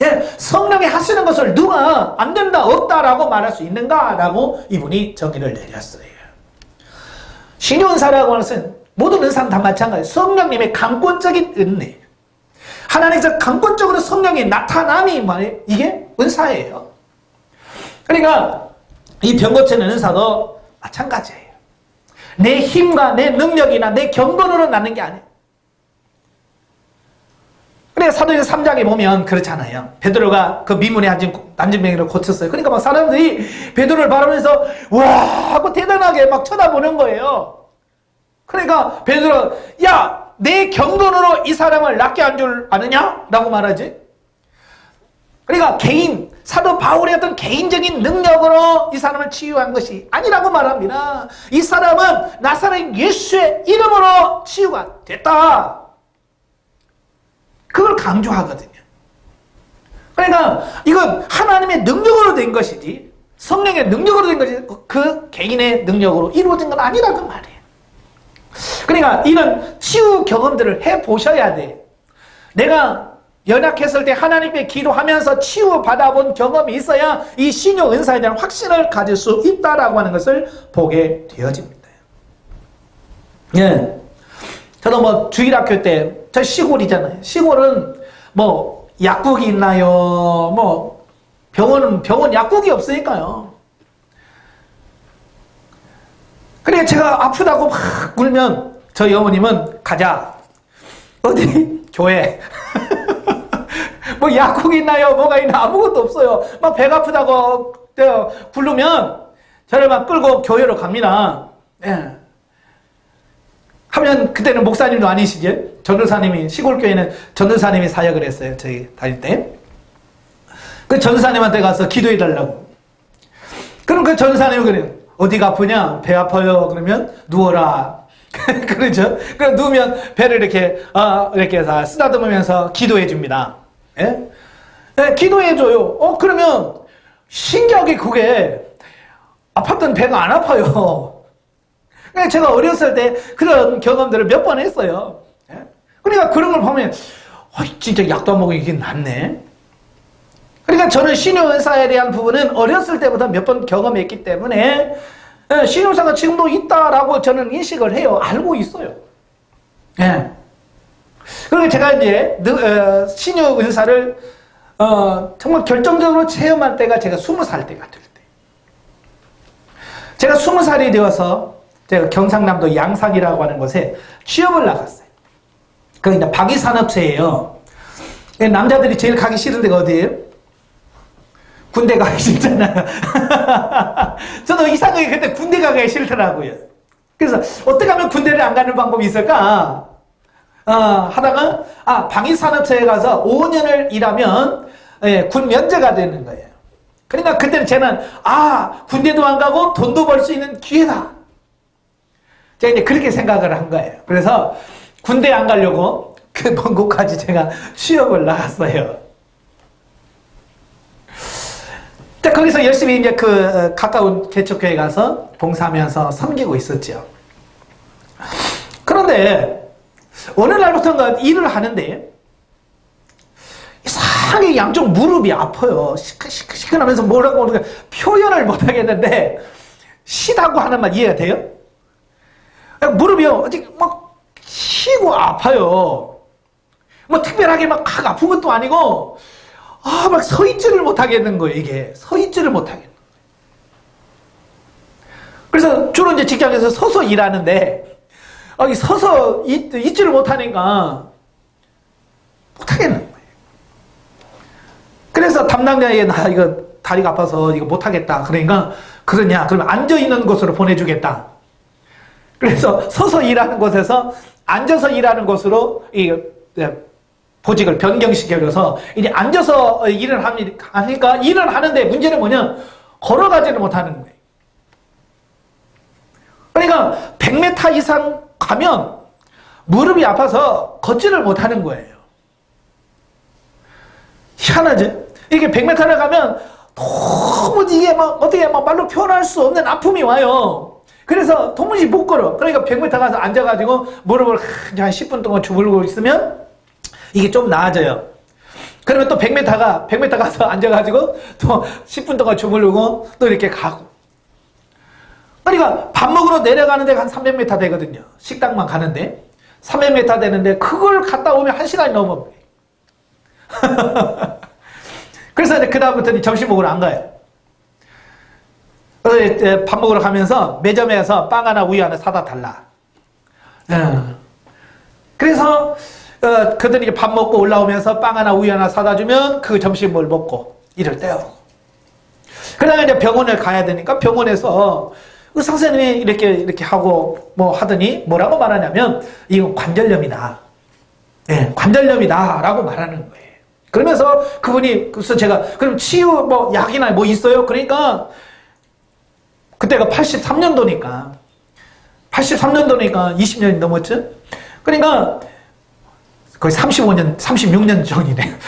예, 성령이 하시는 것을 누가 안 된다, 없다라고 말할 수 있는가라고 이분이 정의를 내렸어요. 신유 은사라고 하는 것은 모든 은사는 다 마찬가지예요. 성령님의 강권적인 은혜. 하나님께서 강권적으로 성령의 나타남이 말이에요. 이게 은사예요. 그러니까 이 병 고치는 은사도 마찬가지예요. 내 힘과 내 능력이나 내 경건으로 나는 게 아니에요. 그래 사도행전 3장에 보면 그렇잖아요. 베드로가 그 미문에 앉은 난진병이를 고쳤어요. 그러니까 막 사람들이 베드로를 바라보면서 와 하고 대단하게 막 쳐다보는 거예요. 그러니까 베드로, 야, 내 경건으로 이 사람을 낫게 한 줄 아느냐? 라고 말하지. 그러니까 개인, 사도 바울의 어떤 개인적인 능력으로 이 사람을 치유한 것이 아니라고 말합니다. 이 사람은 나사렛 예수의 이름으로 치유가 됐다. 그걸 강조하거든요. 그러니까 이건 하나님의 능력으로 된 것이지 성령의 능력으로 된 것이지 그 개인의 능력으로 이루어진 건 아니라는 말이에요. 그러니까 이런 치유 경험들을 해보셔야 돼요. 내가 연약했을 때 하나님께 기도하면서 치유받아본 경험이 있어야 이 신유 은사에 대한 확신을 가질 수 있다라고 하는 것을 보게 되어집니다. 예. 저도 뭐 주일학교 때, 저 시골이잖아요. 시골은 뭐 약국이 있나요? 뭐 병원 약국이 없으니까요. 그래 제가 아프다고 막 울면 저희 어머님은 가자. 어디? 교회. 뭐 약국이 있나요? 뭐가 있나? 아무것도 없어요. 막 배가 아프다고 부르면 저를 막 끌고 교회로 갑니다. 예. 하면 그때는 목사님도 아니시죠? 전도사님이, 시골 교회는 전도사님이 사역을 했어요. 저희 다닐 때. 그 전도사님한테 가서 기도해 달라고. 그럼 그 전도사님은 그래요. 어디가 아프냐? 배 아파요. 그러면 누워라. 그러죠? 그럼 누우면 배를 이렇게 해서 쓰다듬으면서 기도해 줍니다. 예? 예, 기도해 줘요. 그러면 신기하게 그게 아팠던 배가 안 아파요. 제가 어렸을 때 그런 경험들을 몇 번 했어요. 예? 그러니까 그런 걸 보면 진짜 약도 안 먹으면 이게 낫네. 그러니까 저는 신유 은사에 대한 부분은 어렸을 때부터 몇 번 경험했기 때문에 신유 은사가 지금도 있다라고 저는 인식을 해요. 알고 있어요. 예. 그리고 제가 이제 신유 은사를 정말 결정적으로 체험할 때가 제가 20살 때가 될 때. 제가 20살이 되어서 제가 경상남도 양산이라고 하는 곳에 취업을 나갔어요. 거기 이제 방위산업체예요. 남자들이 제일 가기 싫은 데가 어디예요? 군대 가기 싫잖아요. 저도 이상하게 그때 군대 가기 싫더라고요. 그래서 어떻게 하면 군대를 안 가는 방법이 있을까? 하다가 방위산업체에 가서 5년을 일하면 군 면제가 되는 거예요. 그러니까 그때는 저는 군대도 안 가고 돈도 벌 수 있는 기회다. 제가 이제 그렇게 생각을 한 거예요. 그래서 군대 안 가려고 그 먼 곳까지 제가 취업을 나갔어요. 거기서 열심히 이제 그 가까운 개척교회 가서 봉사하면서 섬기고 있었죠. 그런데 어느 날부터인가 일을 하는데 이상하게 양쪽 무릎이 아파요. 시큰시큰하면서 뭐라고 표현을 못 하겠는데 시다고 하는 말 이해가 돼요? 무릎이요. 아직 막 쉬고 아파요. 뭐 특별하게 막 아픈 것도 아니고 막 서 있지를 못하겠는 거예요. 이게 서 있지를 못하겠는 거예요. 그래서 주로 이제 직장에서 서서 일하는데 서서 있지를 못하니까 못하겠는 거예요. 그래서 담당자에게 나 이거 다리가 아파서 이거 못하겠다. 그러니까 그러냐? 그러면 앉아 있는 곳으로 보내주겠다. 그래서 서서 일하는 곳에서 앉아서 일하는 곳으로 이 보직을 변경시켜줘서 이제 앉아서 일을 하니까 일을 하는데 문제는 뭐냐? 걸어가지를 못하는 거예요. 그러니까 100m 이상 가면 무릎이 아파서 걷지를 못하는 거예요. 희한하지? 이게 100m를 가면 너무 이게 막 어떻게 막 말로 표현할 수 없는 아픔이 와요. 그래서 도무지 못 걸어. 그러니까 100m 가서 앉아가지고 무릎을 한 10분 동안 주물고 있으면 이게 좀 나아져요. 그러면 또 100m 가서 앉아가지고 또 10분 동안 주물르고 또 이렇게 가고. 그러니까 밥 먹으러 내려가는 데가 한 300m 되거든요. 식당만 가는데. 300m 되는데 그걸 갔다 오면 1시간이 넘어. 그래서 이제 그다음부터는 점심 먹으러 안 가요. 그래서 밥 먹으러 가면서 매점에서 빵 하나 우유 하나 사다 달라. 그래서 그들이 이제 밥 먹고 올라오면서 빵 하나 우유 하나 사다 주면 그 점심을 먹고 일을 떼어. 그다음에 이제 병원을 가야 되니까 병원에서 의사 선생님이 이렇게 하고 뭐 하더니 뭐라고 말하냐면 이건 관절염이다. 관절염이다라고 말하는 거예요. 그러면서 그분이 그래서 제가 그럼 치유 뭐 약이나 뭐 있어요? 그러니까 그때가 83년도니까 20년이 넘었죠? 그러니까 거의 35년, 36년 전이네.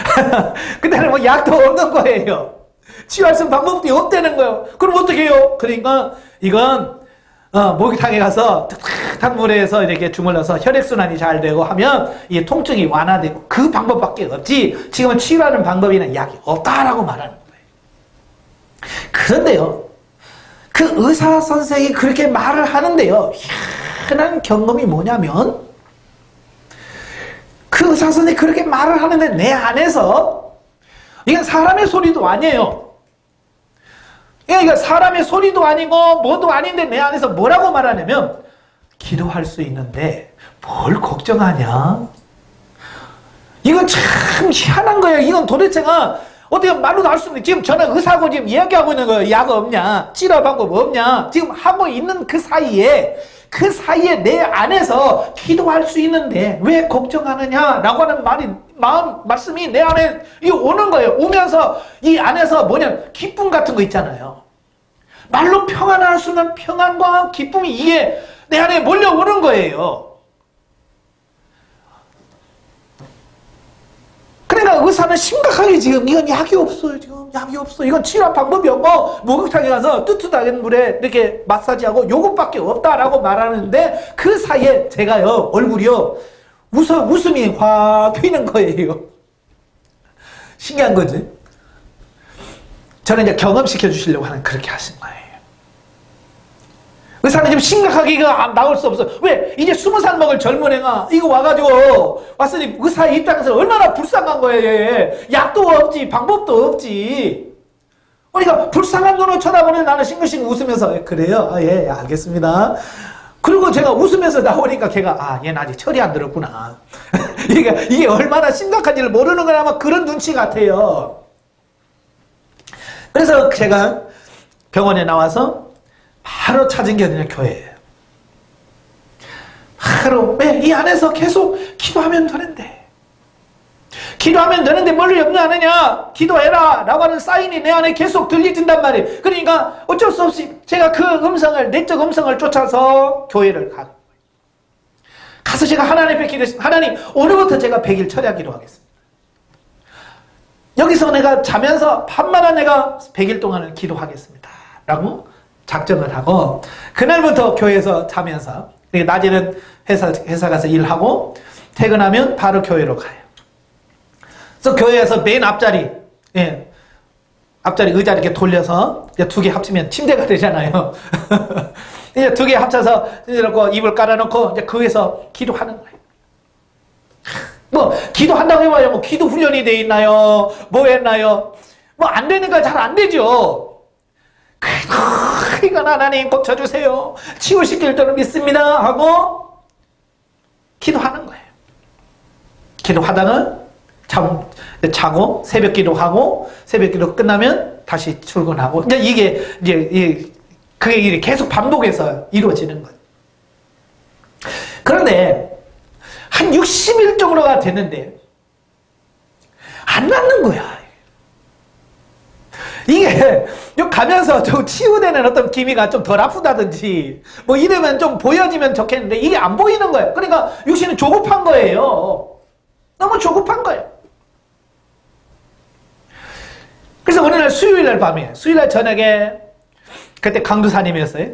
그때는 뭐 약도 없는 거예요. 치유할 수 있는 방법이 없다는 거예요. 그럼 어떻게 해요? 그러니까 이건 목욕탕에 가서 따뜻한 물에서 이렇게 주물러서 혈액순환이 잘 되고 하면 이 통증이 완화되고 그 방법밖에 없지 지금은 치유하는 방법이나 약이 없다라고 말하는 거예요. 그런데요. 그 의사 선생이 그렇게 말을 하는데요. 희한한 경험이 뭐냐면 그 의사 선생이 그렇게 말을 하는데 내 안에서 이건 사람의 소리도 아니에요. 그러니까 사람의 소리도 아니고 뭐도 아닌데 내 안에서 뭐라고 말하냐면 기도할 수 있는데 뭘 걱정하냐? 이건 참 희한한 거예요. 이건 도대체가 어떻게 말로도 할 수 없는데 지금 저는 의사하고 지금 이야기하고 있는 거예요. 약 없냐? 치료 방법 없냐? 지금 하고 있는 그 사이에 내 안에서 기도할 수 있는데 왜 걱정하느냐라고 하는 말씀이 내 안에 오는 거예요. 오면서 이 안에서 뭐냐 기쁨 같은 거 있잖아요. 말로 평안할 수 없는 평안과 기쁨이 이게 내 안에 몰려오는 거예요. 그러니까 의사는 심각하게 지금 이건 약이 없어요. 지금 약이 없어. 이건 치료 방법이 없고 목욕탕에 가서 뜨뜻하게 물에 이렇게 마사지하고 요것밖에 없다라고 말하는데 그 사이에 제가요 얼굴이요 웃음이 확 튀는 거예요. 신기한 거지. 저는 이제 경험시켜 주시려고 하는 그렇게 하신 거예요. 의사는 지금 심각하게 이거 나올 수 없어. 왜? 이제 20살 먹을 젊은 애가 이거 와가지고 왔으니 의사의 입장에서 얼마나 불쌍한 거예요. 약도 없지 방법도 없지. 그러니까 불쌍한 눈으로 쳐다보는 나는 싱글싱글 웃으면서 그래요? 예 알겠습니다. 그리고 제가 웃으면서 나오니까 걔가, 아, 얘는 아직 철이 안 들었구나. 이게 얼마나 심각한지를 모르는 건 아마 그런 눈치 같아요. 그래서 제가 병원에 나와서 바로 찾은 게 어디냐, 교회예요. 바로, 왜? 이 안에서 계속 기도하면 되는데. 기도하면 되는데 뭘 염려하느냐? 기도해라! 라고 하는 사인이 내 안에 계속 들려진단 말이에요. 그러니까 어쩔 수 없이 제가 그 음성을, 내적 음성을 쫓아서 교회를 가는 거예요. 가서 제가 하나님 앞에 기도했습니다. 하나님, 오늘부터 제가 100일 철야기도 하겠습니다. 여기서 내가 자면서 밤마다 내가 100일 동안을 기도하겠습니다. 라고 작정을 하고, 그날부터 교회에서 자면서, 낮에는 회사 가서 일하고, 퇴근하면 바로 교회로 가요. 그래서 교회에서 맨 앞자리, 예, 앞자리 의자 이렇게 돌려서 두 개 합치면 침대가 되잖아요. 이제 두 개 합쳐서 이렇게 이불 깔아놓고 이제 거기서 기도하는 거예요. 뭐 기도한다고 해봐요. 뭐 기도 훈련이 돼 있나요? 뭐 했나요? 뭐 안 되니까 잘 안 되죠. 그래도 이건 하나님 고쳐주세요. 치유시킬 줄은 믿습니다. 하고 기도하는 거예요. 기도하다가 자고 새벽 기도하고 새벽 기도 끝나면 다시 출근하고 이게 그게 계속 반복해서 이루어지는 거예요. 그런데 한 60일 정도가 됐는데 안 낫는 거야. 이게 가면서 좀 치유되는 어떤 기미가 좀 덜 아프다든지 뭐 이러면 좀 보여지면 좋겠는데 이게 안 보이는 거예요. 그러니까 육신은 조급한 거예요. 너무 조급한 거예요. 그래서 어느 날 수요일날 밤에, 수요일날 저녁에, 그때 강도사님이었어요.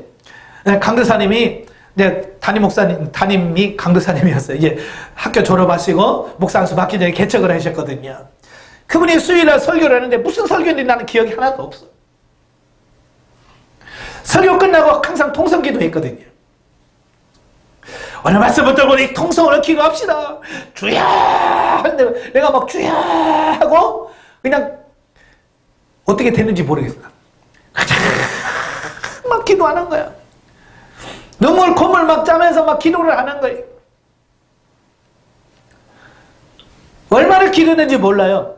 강도사님이, 담임이 강도사님이었어요. 이제 학교 졸업하시고, 목사 안수 받기 전에 개척을 하셨거든요. 그분이 수요일날 설교를 하는데 무슨 설교인지 나는 기억이 하나도 없어. 설교 끝나고 항상 통성기도 했거든요. 오늘 말씀부터 보니 통성으로 기도합시다. 주야! 하는데 내가 막 주야! 하고, 그냥, 어떻게 됐는지 모르겠어. 막 기도하는 거야. 눈물, 콧물 막 짜면서 막 기도를 하는 거예요. 얼마나 기도했는지 몰라요.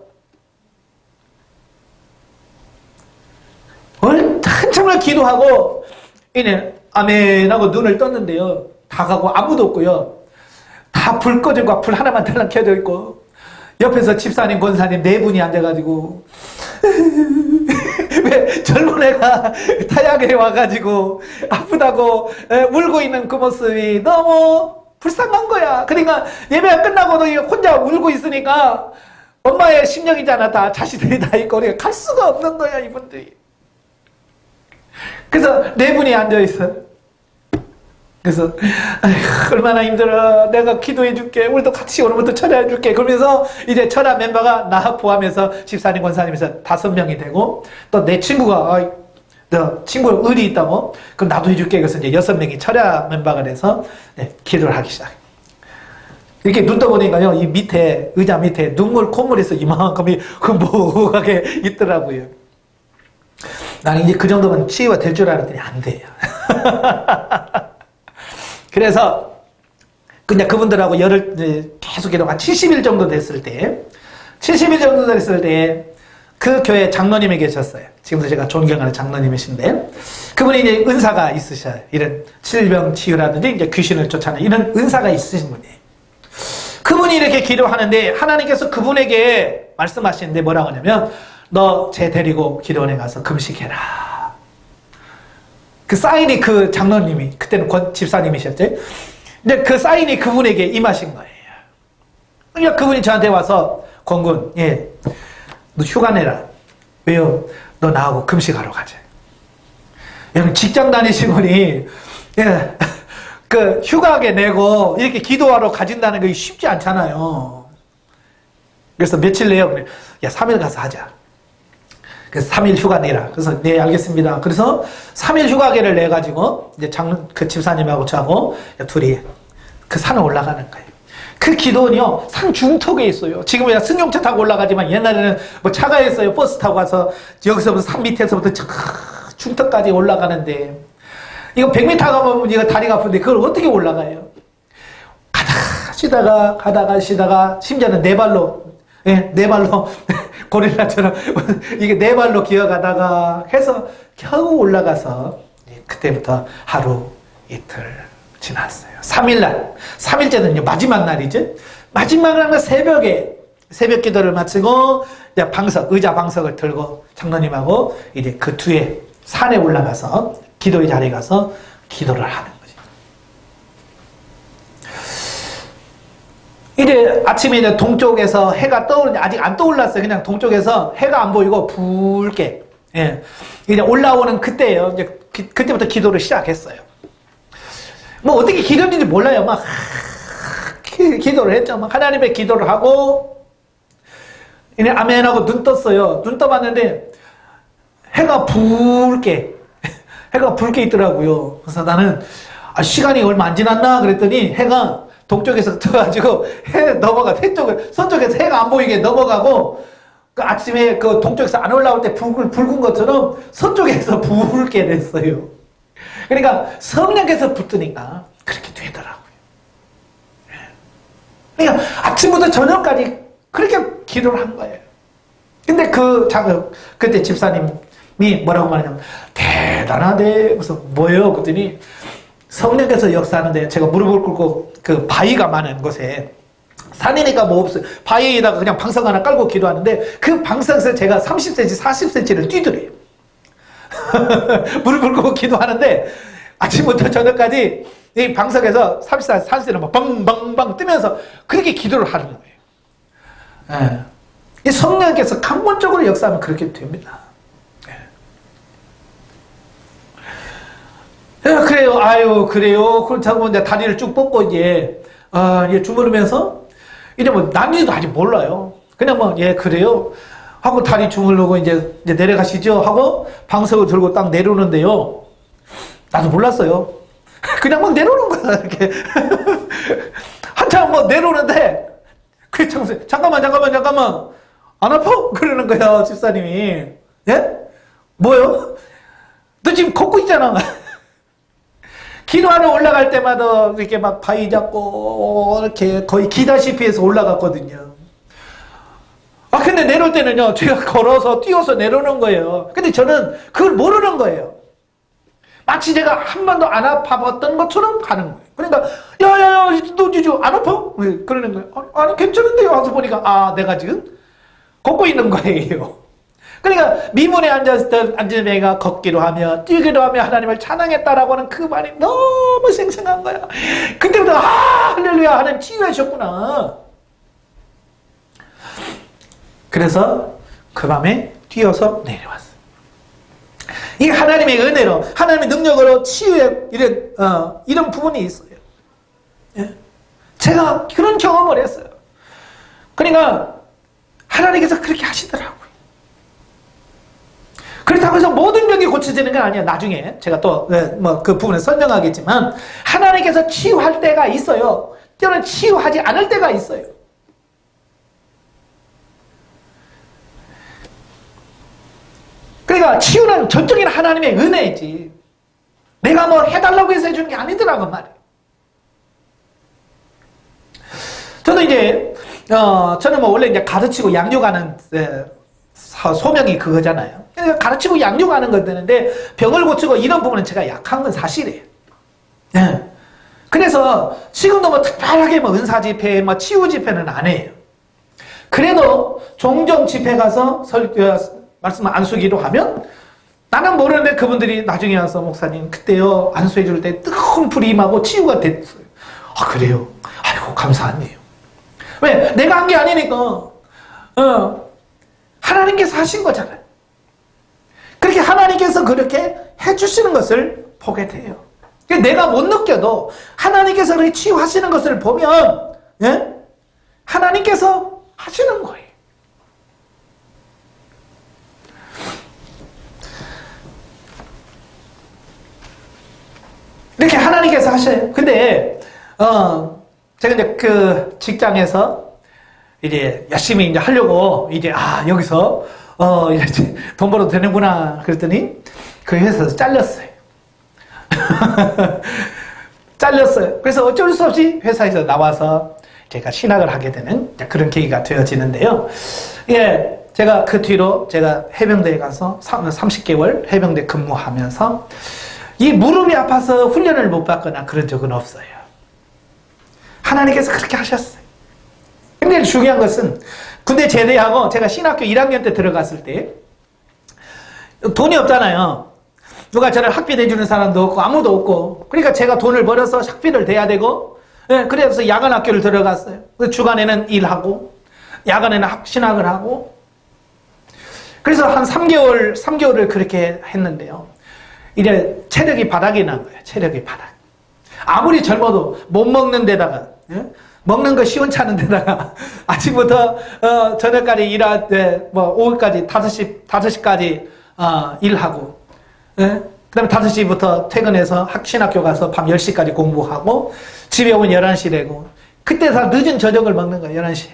한참을 기도하고, 이제 아멘 하고 눈을 떴는데요. 다 가고 아무도 없고요. 다 불 꺼지고 불 하나만 달랑 켜져 있고, 옆에서 집사님, 권사님 네 분이 앉아가지고, 왜 젊은 애가 타약에 와가지고 아프다고 울고 있는 그 모습이 너무 불쌍한 거야. 그러니까 예배가 끝나고도 혼자 울고 있으니까 엄마의 심령이잖아. 다 자식들이 다 있고 우리가 갈 수가 없는 거야, 이분들이. 그래서 네 분이 앉아있어. 그래서 아이고, 얼마나 힘들어. 내가 기도해 줄게. 우리도 같이 오늘부터 철야해 줄게. 그러면서 이제 철야 멤버가 나 포함해서 집사님, 권사님에서 5명이 되고, 또 내 친구가 너 친구 의리 있다고? 그럼 나도 해줄게. 그래서 이제 6명이 철야 멤버가 돼서 기도를 하기 시작해. 이렇게 눈 떠보니까요, 이 밑에 의자 밑에 눈물 콧물에서 이만큼이 흐뭇하게 있더라고요. 나는 이제 그 정도면 치유가 될 줄 알았더니 안 돼요. 그래서 그냥 그분들하고 열을 계속 기도가 70일 정도 됐을 때, 70일 정도 됐을 때 그 교회 장로님이 계셨어요. 지금도 제가 존경하는 장로님이신데, 그분이 이제 은사가 있으셔요. 이런 질병 치유라든지 이제 귀신을 쫓아내는 이런 은사가 있으신 분이에요. 그분이 이렇게 기도하는데 하나님께서 그분에게 말씀하시는데 뭐라고 하냐면, 너 쟤 데리고 기도원에 가서 금식해라. 그 사인이 그 장로님이, 그때는 집사님이셨죠. 근데 그 사인이 그분에게 임하신 거예요. 그러니까 그분이 저한테 와서, 권군, 너 휴가 내라. 왜요? 너 나하고 금식하러 가자. 여러분, 직장 다니신 분이, 그 휴가하게 내고 이렇게 기도하러 가진다는 게 쉽지 않잖아요. 그래서 며칠 내요. 야, 3일 가서 하자. 그래서 3일 휴가 내라. 그래서 네, 알겠습니다. 그래서 3일 휴가계를 내가지고 이제 그 집사님하고 저하고 둘이 그 산을 올라가는 거예요. 그 기도원이요, 산 중턱에 있어요. 지금은 승용차 타고 올라가지만 옛날에는 뭐 차가 있어요. 버스 타고 가서 여기서부터 산 밑에서부터 중턱까지 올라가는데, 이거 100m 가면 이거 다리가 아픈데 그걸 어떻게 올라가요? 가다가 쉬다가 심지어는 네 발로, 예, 네 발로 고릴라처럼 이게 네 발로 기어가다가 해서 겨우 올라가서 그때부터 하루 이틀 지났어요. 3일날, 3일째는요 마지막 날이죠. 마지막 날 새벽에 새벽 기도를 마치고 이제 의자 방석을 들고 장로님하고 이제 그 뒤에 산에 올라가서 기도의 자리에 가서 기도를 하는 거죠. 이제 아침에 이제 동쪽에서 해가 떠오르는데 아직 안 떠올랐어요. 그냥 동쪽에서 해가 안 보이고 붉게, 예, 이제 올라오는 그때예요. 이제 그때부터 기도를 시작했어요. 뭐 어떻게 기도했는지 몰라요. 막 기도를 했죠. 막 하나님의 기도를 하고 이제 아멘하고 눈 떴어요. 눈 떠봤는데 해가 붉게 있더라고요. 그래서 나는 시간이 얼마 안 지났나 그랬더니 해가 동쪽에서 떠가지고 해 넘어가 서쪽에서 해가 안 보이게 넘어가고 그 아침에 그 동쪽에서 안 올라올 때 붉은 것처럼 서쪽에서 붉게 됐어요. 그러니까 성령께서 붙으니까 그렇게 되더라고요. 그러니까 아침부터 저녁까지 그렇게 기도를 한 거예요. 근데 그때 집사님이 뭐라고 말하냐면 대단하대. 그래서 뭐예요? 그랬더니 성령께서 역사하는데 제가 무릎을 꿇고 그 바위가 많은 곳에 산이니까 뭐 없어요. 바위에다가 그냥 방석 하나 깔고 기도하는데 그 방석에서 제가 30cm, 40cm를 뛰더래요. 무릎을 꿇고 기도하는데 아침부터 저녁까지 이 방석에서 30cm를 막 방방방 뜨면서 그렇게 기도를 하는 거예요. 예. 이 성령께서 근본적으로 역사하면 그렇게 됩니다. 예. 그래요. 아유, 그래요. 그렇다고 이제 다리를 쭉 뻗고 이제 주무르면서 이제 뭐 난지도 아직 몰라요. 그냥 뭐, 예, 그래요. 하고 다리 주무르고 이제 내려가시죠. 하고 방석을 들고 딱 내려오는데요. 나도 몰랐어요. 그냥 막 내려오는 거야, 이렇게. 한참 뭐 내려오는데, 그 청소, 잠깐만. 안 아파? 그러는 거야, 집사님이. 예? 뭐요? 너 지금 걷고 있잖아. 기도하러 올라갈 때마다 이렇게 막 바위 잡고, 이렇게 거의 기다시피 해서 올라갔거든요. 근데 내려올 때는요, 제가 걸어서, 뛰어서 내려오는 거예요. 근데 저는 그걸 모르는 거예요. 마치 제가 한 번도 안 아파봤던 것처럼 가는 거예요. 그러니까, 야야야, 너 지금 안 아파? 그러는 거예요. 아니, 괜찮은데요? 와서 보니까, 내가 지금 걷고 있는 거예요. 그러니까, 미문에 앉은 애가 걷기로 하며, 뛰기로 하며 하나님을 찬양했다라고 하는 그 말이 너무 생생한 거야. 그때부터, 할렐루야, 하나님 치유하셨구나. 그래서 그 밤에 뛰어서 내려왔어요. 이 하나님의 은혜로, 하나님의 능력으로 치유의 이런 부분이 있어요. 예? 제가 그런 경험을 했어요. 그러니까 하나님께서 그렇게 하시더라고요. 그렇다고 해서 모든 병이 고쳐지는 건 아니에요. 나중에 제가 또 그 부분을 설명하겠지만 하나님께서 치유할 때가 있어요. 때로는 치유하지 않을 때가 있어요. 그러니까 치유는 전적인 하나님의 은혜이지 내가 뭐 해달라고 해서 해주는 게 아니더라고 말이에요. 저는 이제 저는 뭐 원래 이제 가르치고 양육하는 소명이 그거잖아요. 그러니까 가르치고 양육하는 건 되는데 병을 고치고 이런 부분은 제가 약한 건 사실이에요. 네. 그래서 지금도 뭐 특별하게 뭐 은사 집회, 뭐 치유 집회는 안 해요. 그래도 종종 집회 가서 말씀을 안수기도 하면 나는 모르는데 그분들이 나중에 와서 목사님 그때요 안수해 줄 때 뜨거운 불이 임하고 치유가 됐어요. 그래요? 아이고 감사하네요. 왜? 내가 한 게 아니니까 하나님께서 하신 거잖아요. 그렇게 하나님께서 그렇게 해주시는 것을 보게 돼요. 내가 못 느껴도 하나님께서 그렇게 치유하시는 것을 보면 하나님께서 하시는 거예요. 이렇게 하나님께서 하셔요. 근데 제가 이제 그 직장에서 이제 열심히 이제 하려고 이제 여기서 이제 돈 벌어도 되는구나 그랬더니 그 회사에서 잘렸어요. 잘렸어요. 그래서 어쩔 수 없이 회사에서 나와서 제가 신학을 하게 되는 그런 계기가 되어지는데요. 예, 제가 그 뒤로 제가 해병대에 가서 30개월 해병대 근무하면서 이 무릎이 아파서 훈련을 못 받거나 그런 적은 없어요. 하나님께서 그렇게 하셨어요. 근데 중요한 것은 군대 제대하고 제가 신학교 1학년 때 들어갔을 때 돈이 없잖아요. 누가 저를 학비 내주는 사람도 없고 아무도 없고, 그러니까 제가 돈을 벌어서 학비를 대야 되고, 예, 그래서 야간 학교를 들어갔어요. 주간에는 일하고 야간에는 신학을 하고, 그래서 한 3개월을 그렇게 했는데요. 이래 체력이 바닥이 난 거예요. 체력이 바닥. 아무리 젊어도 못 먹는 데다가, 예? 먹는 거 시원찮은 데다가 아침부터 저녁까지 일하되 뭐 오후까지 5시까지 일하고, 예? 그 다음에 5시부터 퇴근해서 신학교 가서 밤 10시까지 공부하고 집에 오면 11시 되고, 그때 다 늦은 저녁을 먹는 거예요. 11시에.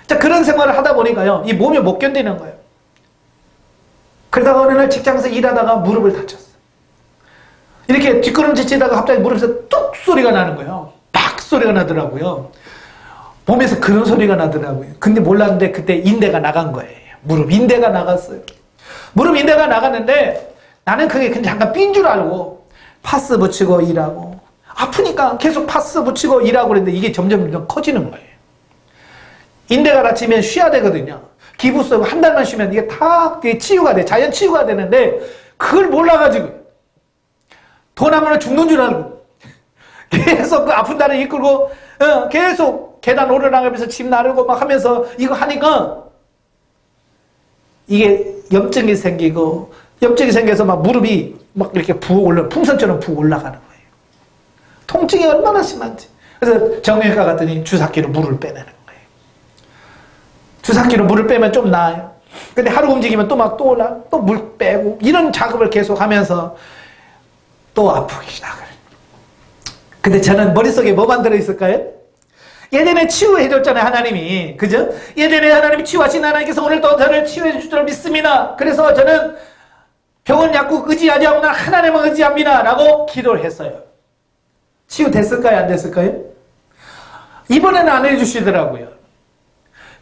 자, 그런 생활을 하다 보니까요, 이 몸이 못 견디는 거예요. 그러다가 어느 날 직장에서 일하다가 무릎을 다쳤어요. 이렇게 뒷걸음질 치다가 갑자기 무릎에서 뚝 소리가 나는 거예요. 팍 소리가 나더라고요. 몸에서 그런 소리가 나더라고요. 근데 몰랐는데 그때 인대가 나간 거예요. 무릎 인대가 나갔어요. 무릎 인대가 나갔는데 나는 그게 그냥 잠깐 삔 줄 알고 파스 붙이고 일하고, 아프니까 계속 파스 붙이고 일하고 그랬는데 이게 점점 커지는 거예요. 인대가 다치면 쉬어야 되거든요. 기부스 한 달만 쉬면 이게 다 치유가 돼. 자연 치유가 되는데 그걸 몰라가지고 돈 하면 죽는 줄 알고 계속 그 아픈 다리를 이끌고 계속 계단 오르락하면서 집 나르고 막 하면서 이거 하니까 이게 염증이 생기고, 염증이 생겨서 막 무릎이 막 이렇게 풍선처럼 부어 올라가는 거예요. 통증이 얼마나 심한지. 그래서 정형외과 갔더니 주사기로 물을 빼내는 거예요. 주사기로 물을 빼면 좀 나아요. 근데 하루 움직이면 또 막 또 올라, 또 물 빼고, 이런 작업을 계속 하면서 또 아프기 시작을. 근데 저는 머릿속에 뭐만 들어있을까요? 예전에 치유해줬잖아요, 하나님이. 그죠? 예전에 하나님이 치유하신 하나님께서 오늘도 저를 치유해 줄 줄 믿습니다. 그래서 저는 병원 약국 의지하지 않고 난 하나님을 의지합니다. 라고 기도를 했어요. 치유됐을까요? 안 됐을까요? 이번에는 안 해주시더라고요.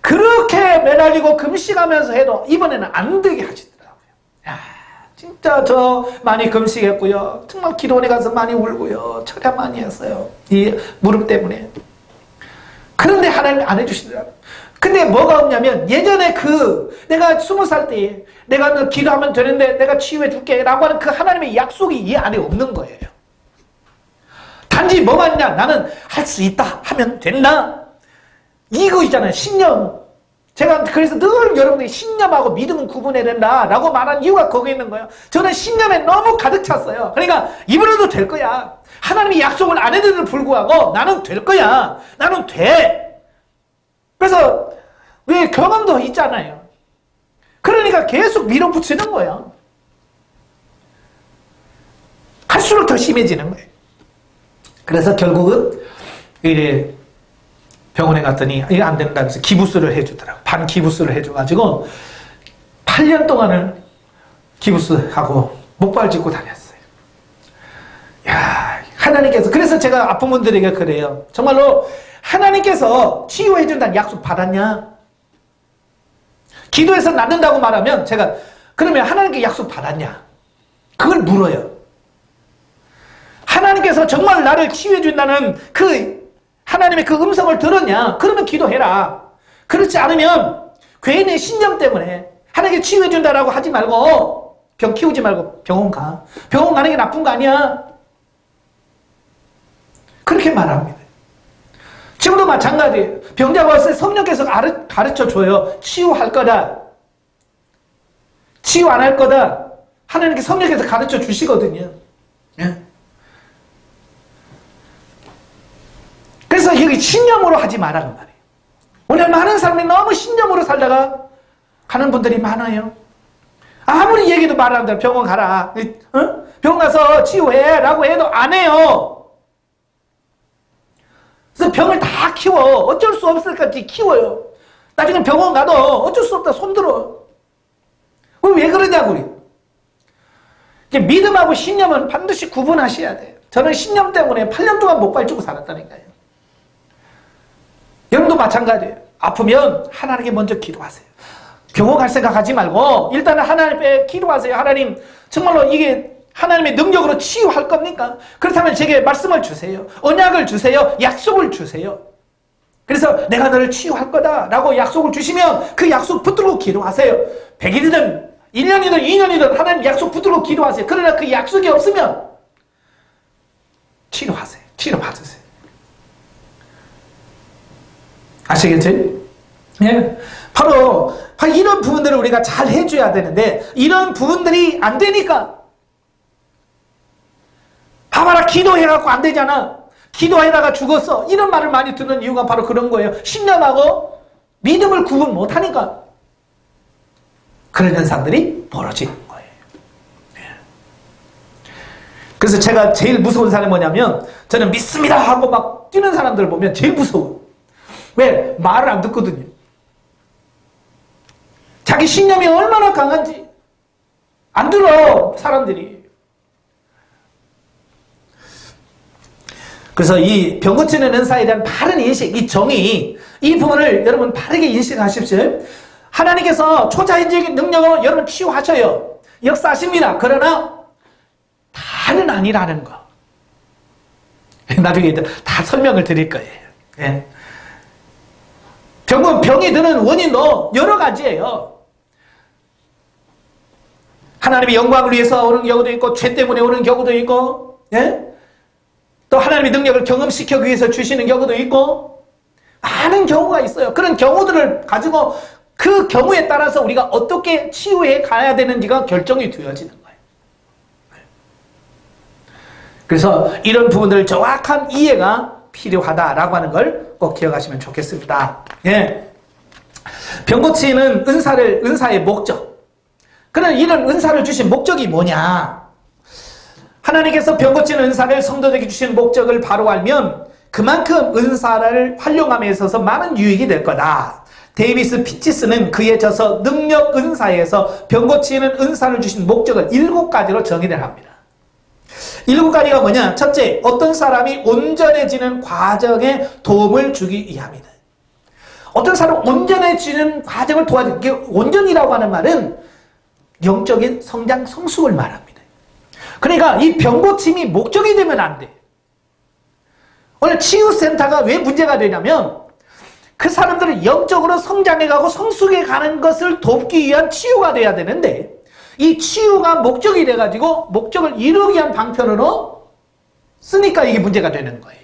그렇게 매달리고 금식하면서 해도 이번에는 안 되게 하시더라고요. 야, 진짜 저 많이 금식했고요. 정말 기도원에 가서 많이 울고요. 철야 많이 했어요. 이 무릎 때문에. 그런데 하나님이 안 해주시더라고요. 근데 뭐가 없냐면, 예전에 내가 20살 때 내가 너 기도하면 되는데 내가 치유해 줄게 라고 하는 그 하나님의 약속이 이 안에 없는 거예요. 단지 뭐가 있냐, 나는 할 수 있다 하면 된다, 이거 있잖아요. 신념. 제가 그래서 늘 여러분들이 신념하고 믿음은 구분해야 된다 라고 말한 이유가 거기에 있는 거예요. 저는 신념에 너무 가득 찼어요. 그러니까 이번에도 될 거야. 하나님이 약속을 안 해드는 불구하고 나는 될 거야. 나는 돼. 그래서 왜 경험도 있잖아요. 그러니까 계속 밀어붙이는 거예요. 갈수록 더 심해지는 거예요. 그래서 결국은 이제 병원에 갔더니 이게 안 된다 그래서 기부스를 해주더라고. 반 기부스를 해줘가지고 8년 동안을 기부스하고 목발 짚고 다녔어요. 야, 하나님께서, 그래서 제가 아픈 분들에게 그래요. 정말로 하나님께서 치유해준다는 약속 받았냐? 기도해서 낫는다고 말하면 제가, 그러면 하나님께 약속 받았냐? 그걸 물어요. 하나님께서 정말 나를 치유해준다는 하나님의 그 음성을 들었냐? 그러면 기도해라. 그렇지 않으면 괜히 신념 때문에 하나님께 치유해준다라고 하지 말고, 병 키우지 말고 병원 가. 병원 가는 게 나쁜 거 아니야. 그렇게 말합니다. 지금도 마찬가지예요. 병자가 왔을 때 성령께서 가르쳐줘요. 치유할 거다. 치유 안 할 거다. 하나님께 성령께서 가르쳐 주시거든요. 예? 그래서 여기 신념으로 하지 말라는 말이에요. 오늘 많은 사람이 너무 신념으로 살다가 가는 분들이 많아요. 아무리 얘기도 말하는데 병원 가라. 병원 가서 치유해 라고 해도 안 해요. 그래서 병을 다 키워. 어쩔 수 없으니까 키워요. 나중에 병원 가도 어쩔 수 없다 손들어. 왜 그러냐고. 이게 믿음하고 신념은 반드시 구분하셔야 돼요. 저는 신념 때문에 8년 동안 목 발주고 살았다니까요. 여러분도 마찬가지예요. 아프면 하나님께 먼저 기도하세요. 병원 갈 생각하지 말고 일단은 하나님께 기도하세요. 하나님, 정말로 이게 하나님의 능력으로 치유할 겁니까? 그렇다면 제게 말씀을 주세요. 언약을 주세요. 약속을 주세요. 그래서 내가 너를 치유할 거다 라고 약속을 주시면 그 약속 붙들고 기도하세요. 100일이든 1년이든 2년이든 하나님 약속 붙들고 기도하세요. 그러나 그 약속이 없으면 치료하세요. 치료받으세요. 아시겠죠? 예. 바로 이런 부분들을 우리가 잘 해줘야 되는데 이런 부분들이 안 되니까 봐봐라 기도해갖고 안 되잖아. 기도하다가 죽었어. 이런 말을 많이 듣는 이유가 바로 그런 거예요. 신념하고 믿음을 구분 못하니까 그런 현상들이 벌어지는 거예요. 그래서 제가 제일 무서운 사람이 뭐냐면 저는 믿습니다 하고 막 뛰는 사람들을 보면 제일 무서워. 왜? 말을 안 듣거든요. 자기 신념이 얼마나 강한지 안 들어 사람들이. 그래서 이 병 고치는 은사에 대한 바른 인식, 이 정의, 이 부분을 여러분 바르게 인식하십시오. 하나님께서 초자연적인 능력으로 여러분 치유하셔요. 역사하십니다. 그러나 다는 아니라는 거. 나중에 다 설명을 드릴 거예요. 예. 병이 드는 원인도 여러 가지예요. 하나님의 영광을 위해서 오는 경우도 있고 죄 때문에 오는 경우도 있고, 예? 또 하나님의 능력을 경험시키기 위해서 주시는 경우도 있고 많은 경우가 있어요. 그런 경우들을 가지고 그 경우에 따라서 우리가 어떻게 치유해 가야 되는지가 결정이 되어지는 거예요. 그래서 이런 부분들 정확한 이해가 필요하다라고 하는 걸 꼭 기억하시면 좋겠습니다. 예. 병 고치는 은사의 목적. 그럼 이런 은사를 주신 목적이 뭐냐? 하나님께서 병 고치는 은사를 성도들에게 주신 목적을 바로 알면 그만큼 은사를 활용함에 있어서 많은 유익이 될 거다. 데이비스 피치스는 그에 져서 능력 은사에서 병 고치는 은사를 주신 목적을 7가지로 정의를 합니다. 7가지가 뭐냐? 첫째, 어떤 사람이 온전해지는 과정에 도움을 주기 위함이다. 어떤 사람은 온전해지는 과정을 도와주는 게 온전이라고 하는 말은 영적인 성장 성숙을 말합니다. 그러니까 이 병 고침이 목적이 되면 안 돼. 오늘 치유센터가 왜 문제가 되냐면 그 사람들은 영적으로 성장해가고 성숙해 가는 것을 돕기 위한 치유가 돼야 되는데 이 치유가 목적이 돼가지고 목적을 이루기 위한 방편으로 쓰니까 이게 문제가 되는 거예요.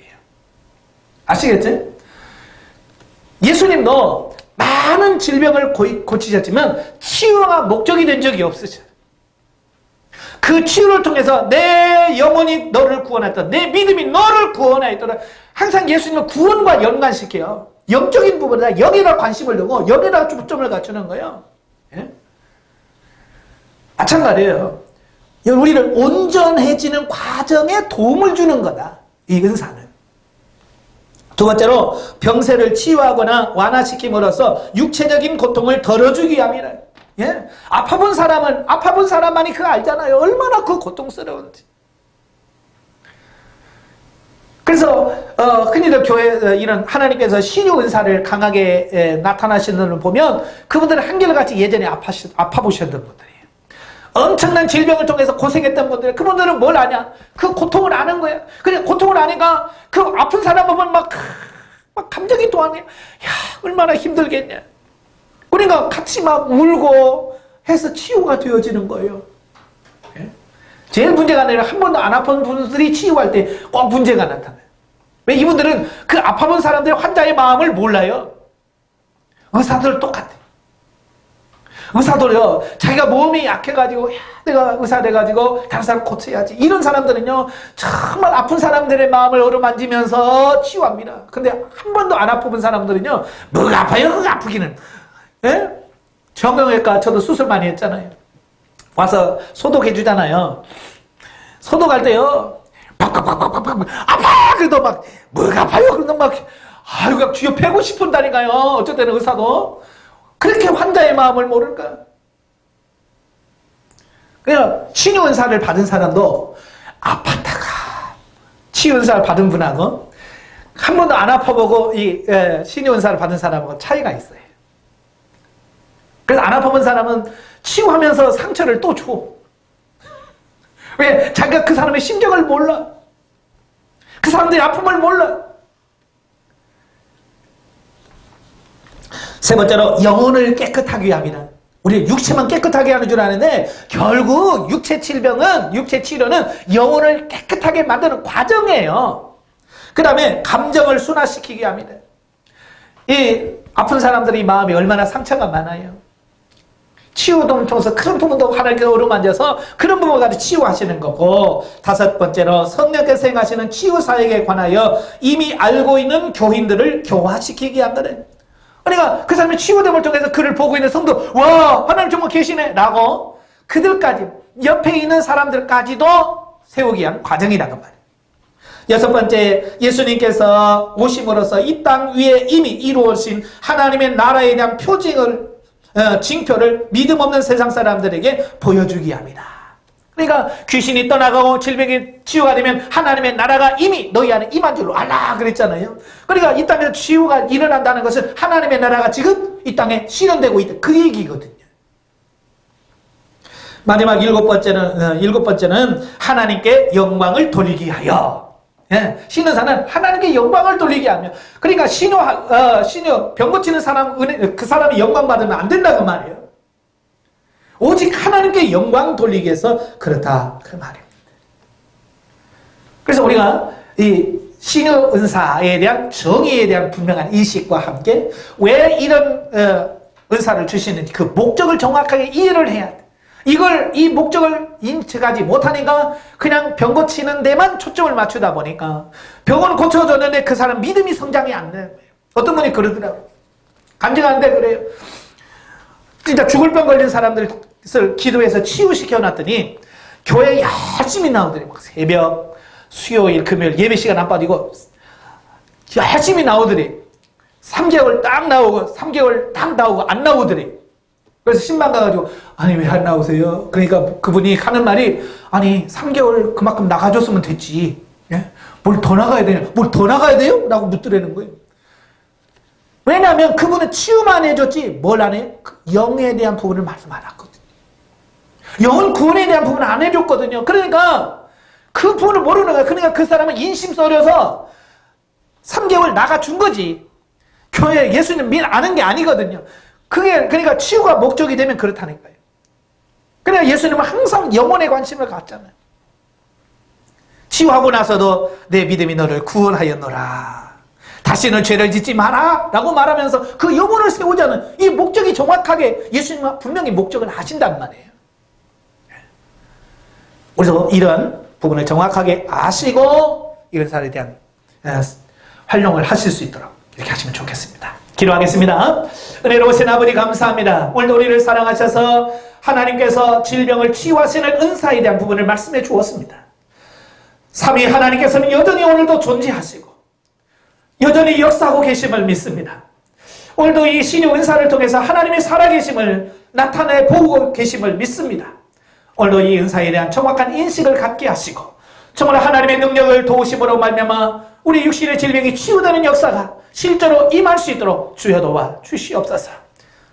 아시겠지? 예수님도 많은 질병을 고치셨지만 치유가 목적이 된 적이 없으셔요. 그 치유를 통해서 내 영혼이 너를 구원했다. 내 믿음이 너를 구원하였더라. 항상 예수님은 구원과 연관시켜요. 영적인 부분에다 영에다 관심을 두고 영에다 초점을 갖추는 거예요. 예? 마찬가지예요. 우리를 온전해지는 과정에 도움을 주는 거다. 이 은사는. 두 번째로 병세를 치유하거나 완화시킴으로써 육체적인 고통을 덜어주기 위함이라. 예? 아파본 사람만이 그거 알잖아요. 얼마나 그 고통스러운지. 그래서 흔히들 교회 이런 하나님께서 신유 은사를 강하게 나타나시는 분을 보면 그분들은 한결같이 예전에 아파보셨던 분들이에요. 엄청난 질병을 통해서 고생했던 분들, 그분들은 뭘 아냐? 그 고통을 아는 거야. 그래, 고통을 아니까 그 아픈 사람 보면 막 감정이 또하네. 야, 얼마나 힘들겠냐. 그러니까 같이 막 울고 해서 치유가 되어지는 거예요. 예? 제일 문제가 아니라 한 번도 안 아픈 분들이 치유할 때 꼭 문제가 나타나요. 왜? 이분들은 그 아파본 사람들의 환자의 마음을 몰라요. 의사들 똑같아. 의사들요, 자기가 몸이 약해가지고, 야, 내가 의사 돼가지고 다른 사람 고쳐야지. 이런 사람들은요, 정말 아픈 사람들의 마음을 어루만지면서 치유합니다. 근데 한 번도 안 아픈 사람들은요, 뭐가 아파요? 그거 아프기는. 예? 정형외과 저도 수술 많이 했잖아요. 와서 소독해 주잖아요. 소독할 때요, 팍팍팍팍팍 아파! 그래도 막 뭐가 아파요? 그래도 막 아유, 쥐어 패고 싶은다니까요. 어쩔 때는 의사도 그렇게 환자의 마음을 모를까? 그냥 치유 은사를 받은 사람도 아팠다가 치유 은사를 받은 분하고 한 번도 안 아파보고 이 치유 은사를 받은 사람하고 차이가 있어요. 그래서 안 아파본 사람은 치유하면서 상처를 또 줘. 왜? 자기가 그 사람의 심정을 몰라. 그 사람들의 아픔을 몰라. 세 번째로 영혼을 깨끗하게 합니다. 우리 육체만 깨끗하게 하는 줄 아는데 결국 육체 질병은, 육체 치료는 영혼을 깨끗하게 만드는 과정이에요. 그 다음에 감정을 순화시키게 합니다. 이 아픈 사람들의 마음이 얼마나 상처가 많아요. 치유동을 통해서 큰 부분도 하나님께서 어루만져서 그런 부분을 가지고 치유하시는 거고, 다섯 번째로 성령께서 행하시는 치유사역에 관하여 이미 알고 있는 교인들을 교화시키게 한 거예요. 그러니까 그 사람이 치유됨을 통해서 그를 보고 있는 성도, 와, 하나님 정말 계시네 라고 그들까지, 옆에 있는 사람들까지도 세우기 위한 과정이라고 말이에요. 여섯 번째, 예수님께서 오심으로써 이 땅 위에 이미 이루어진 하나님의 나라에 대한 징표를 믿음 없는 세상 사람들에게 보여주기 합니다. 그러니까 귀신이 떠나가고 질병이 치유가 되면 하나님의 나라가 이미 너희 안에 임한 줄로 알라 그랬잖아요. 그러니까 이 땅에서 치유가 일어난다는 것은 하나님의 나라가 지금 이 땅에 실현되고 있다, 그 얘기거든요. 마지막 일곱 번째는 하나님께 영광을 돌리기 하여. 신은사는 하나님께 영광을 돌리게 하며, 그러니까 병 고치는 사람, 그 사람이 영광 받으면 안 된다고 말이에요. 오직 하나님께 영광 돌리기 위해서 그렇다, 그 말입니다. 그래서 우리가 이 신유 은사에 대한 정의에 대한 분명한 인식과 함께 왜 이런 은사를 주시는지 그 목적을 정확하게 이해를 해야 돼. 이 목적을 인식하지 못하니까 그냥 병 고치는 데만 초점을 맞추다 보니까 병은 고쳐줬는데 그 사람 믿음이 성장이 안 되는 거예요. 어떤 분이 그러더라고요. 간증하는데 그래요. 진짜 죽을 병 걸린 사람들을 기도해서 치유시켜놨더니 교회에 열심히 나오더니 막 새벽, 수요일, 금요일 예배 시간 안 빠지고 열심히 나오더니 3개월 딱 나오고 3개월 딱 나오고 안 나오더니, 그래서 신방 가가지고 아니 왜 안 나오세요? 그러니까 그분이 하는 말이, 아니 3개월 그만큼 나가줬으면 됐지, 뭘 더 나가야 되냐, 뭘 더 나가야 돼요? 라고 묻더라는 거예요. 왜냐하면 그분은 치유만 해줬지 뭘 안 해? 그 영에 대한 부분을 말씀 안 했거든요. 영혼 구원에 대한 부분을 안 해줬거든요. 그러니까 그 부분을 모르는 거예요. 그러니까 그 사람은 인심 썰여서 3개월 나가준 거지, 교회 예수님 아는 게 아니거든요. 그러니까 치유가 목적이 되면 그렇다니까요. 그러니까 예수님은 항상 영혼에 관심을 갖잖아요. 치유하고 나서도 내 믿음이 너를 구원하였노라, 다시는 죄를 짓지 마라 라고 말하면서 그 영혼을 세우자는 이 목적이 정확하게 예수님은 분명히 목적을 하신단 말이에요. 그래서 이런 부분을 정확하게 아시고 이런 사람에 대한 활용을 하실 수 있도록 이렇게 하시면 좋겠습니다. 기도하겠습니다. 은혜로우신 아버지 감사합니다. 오늘도 우리를 사랑하셔서 하나님께서 질병을 치유하시는 은사에 대한 부분을 말씀해 주었습니다. 삼위 하나님께서는 여전히 오늘도 존재하시고 여전히 역사하고 계심을 믿습니다. 오늘도 이 신유 은사를 통해서 하나님의 살아계심을 나타내 보고 계심을 믿습니다. 오늘도 이 은사에 대한 정확한 인식을 갖게 하시고 정말 하나님의 능력을 도우심으로 말미암아 우리 육신의 질병이 치유되는 역사가 실제로 임할 수 있도록 주여 도와 주시옵소서.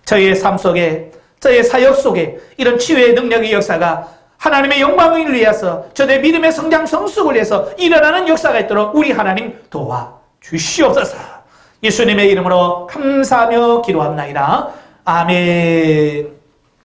저희의 삶 속에, 저희의 사역 속에 이런 치유의 능력의 역사가 하나님의 영광을 위해서, 저들의 믿음의 성장 성숙을 위해서 일어나는 역사가 있도록 우리 하나님 도와 주시옵소서. 예수님의 이름으로 감사하며 기도합나이다. 아멘.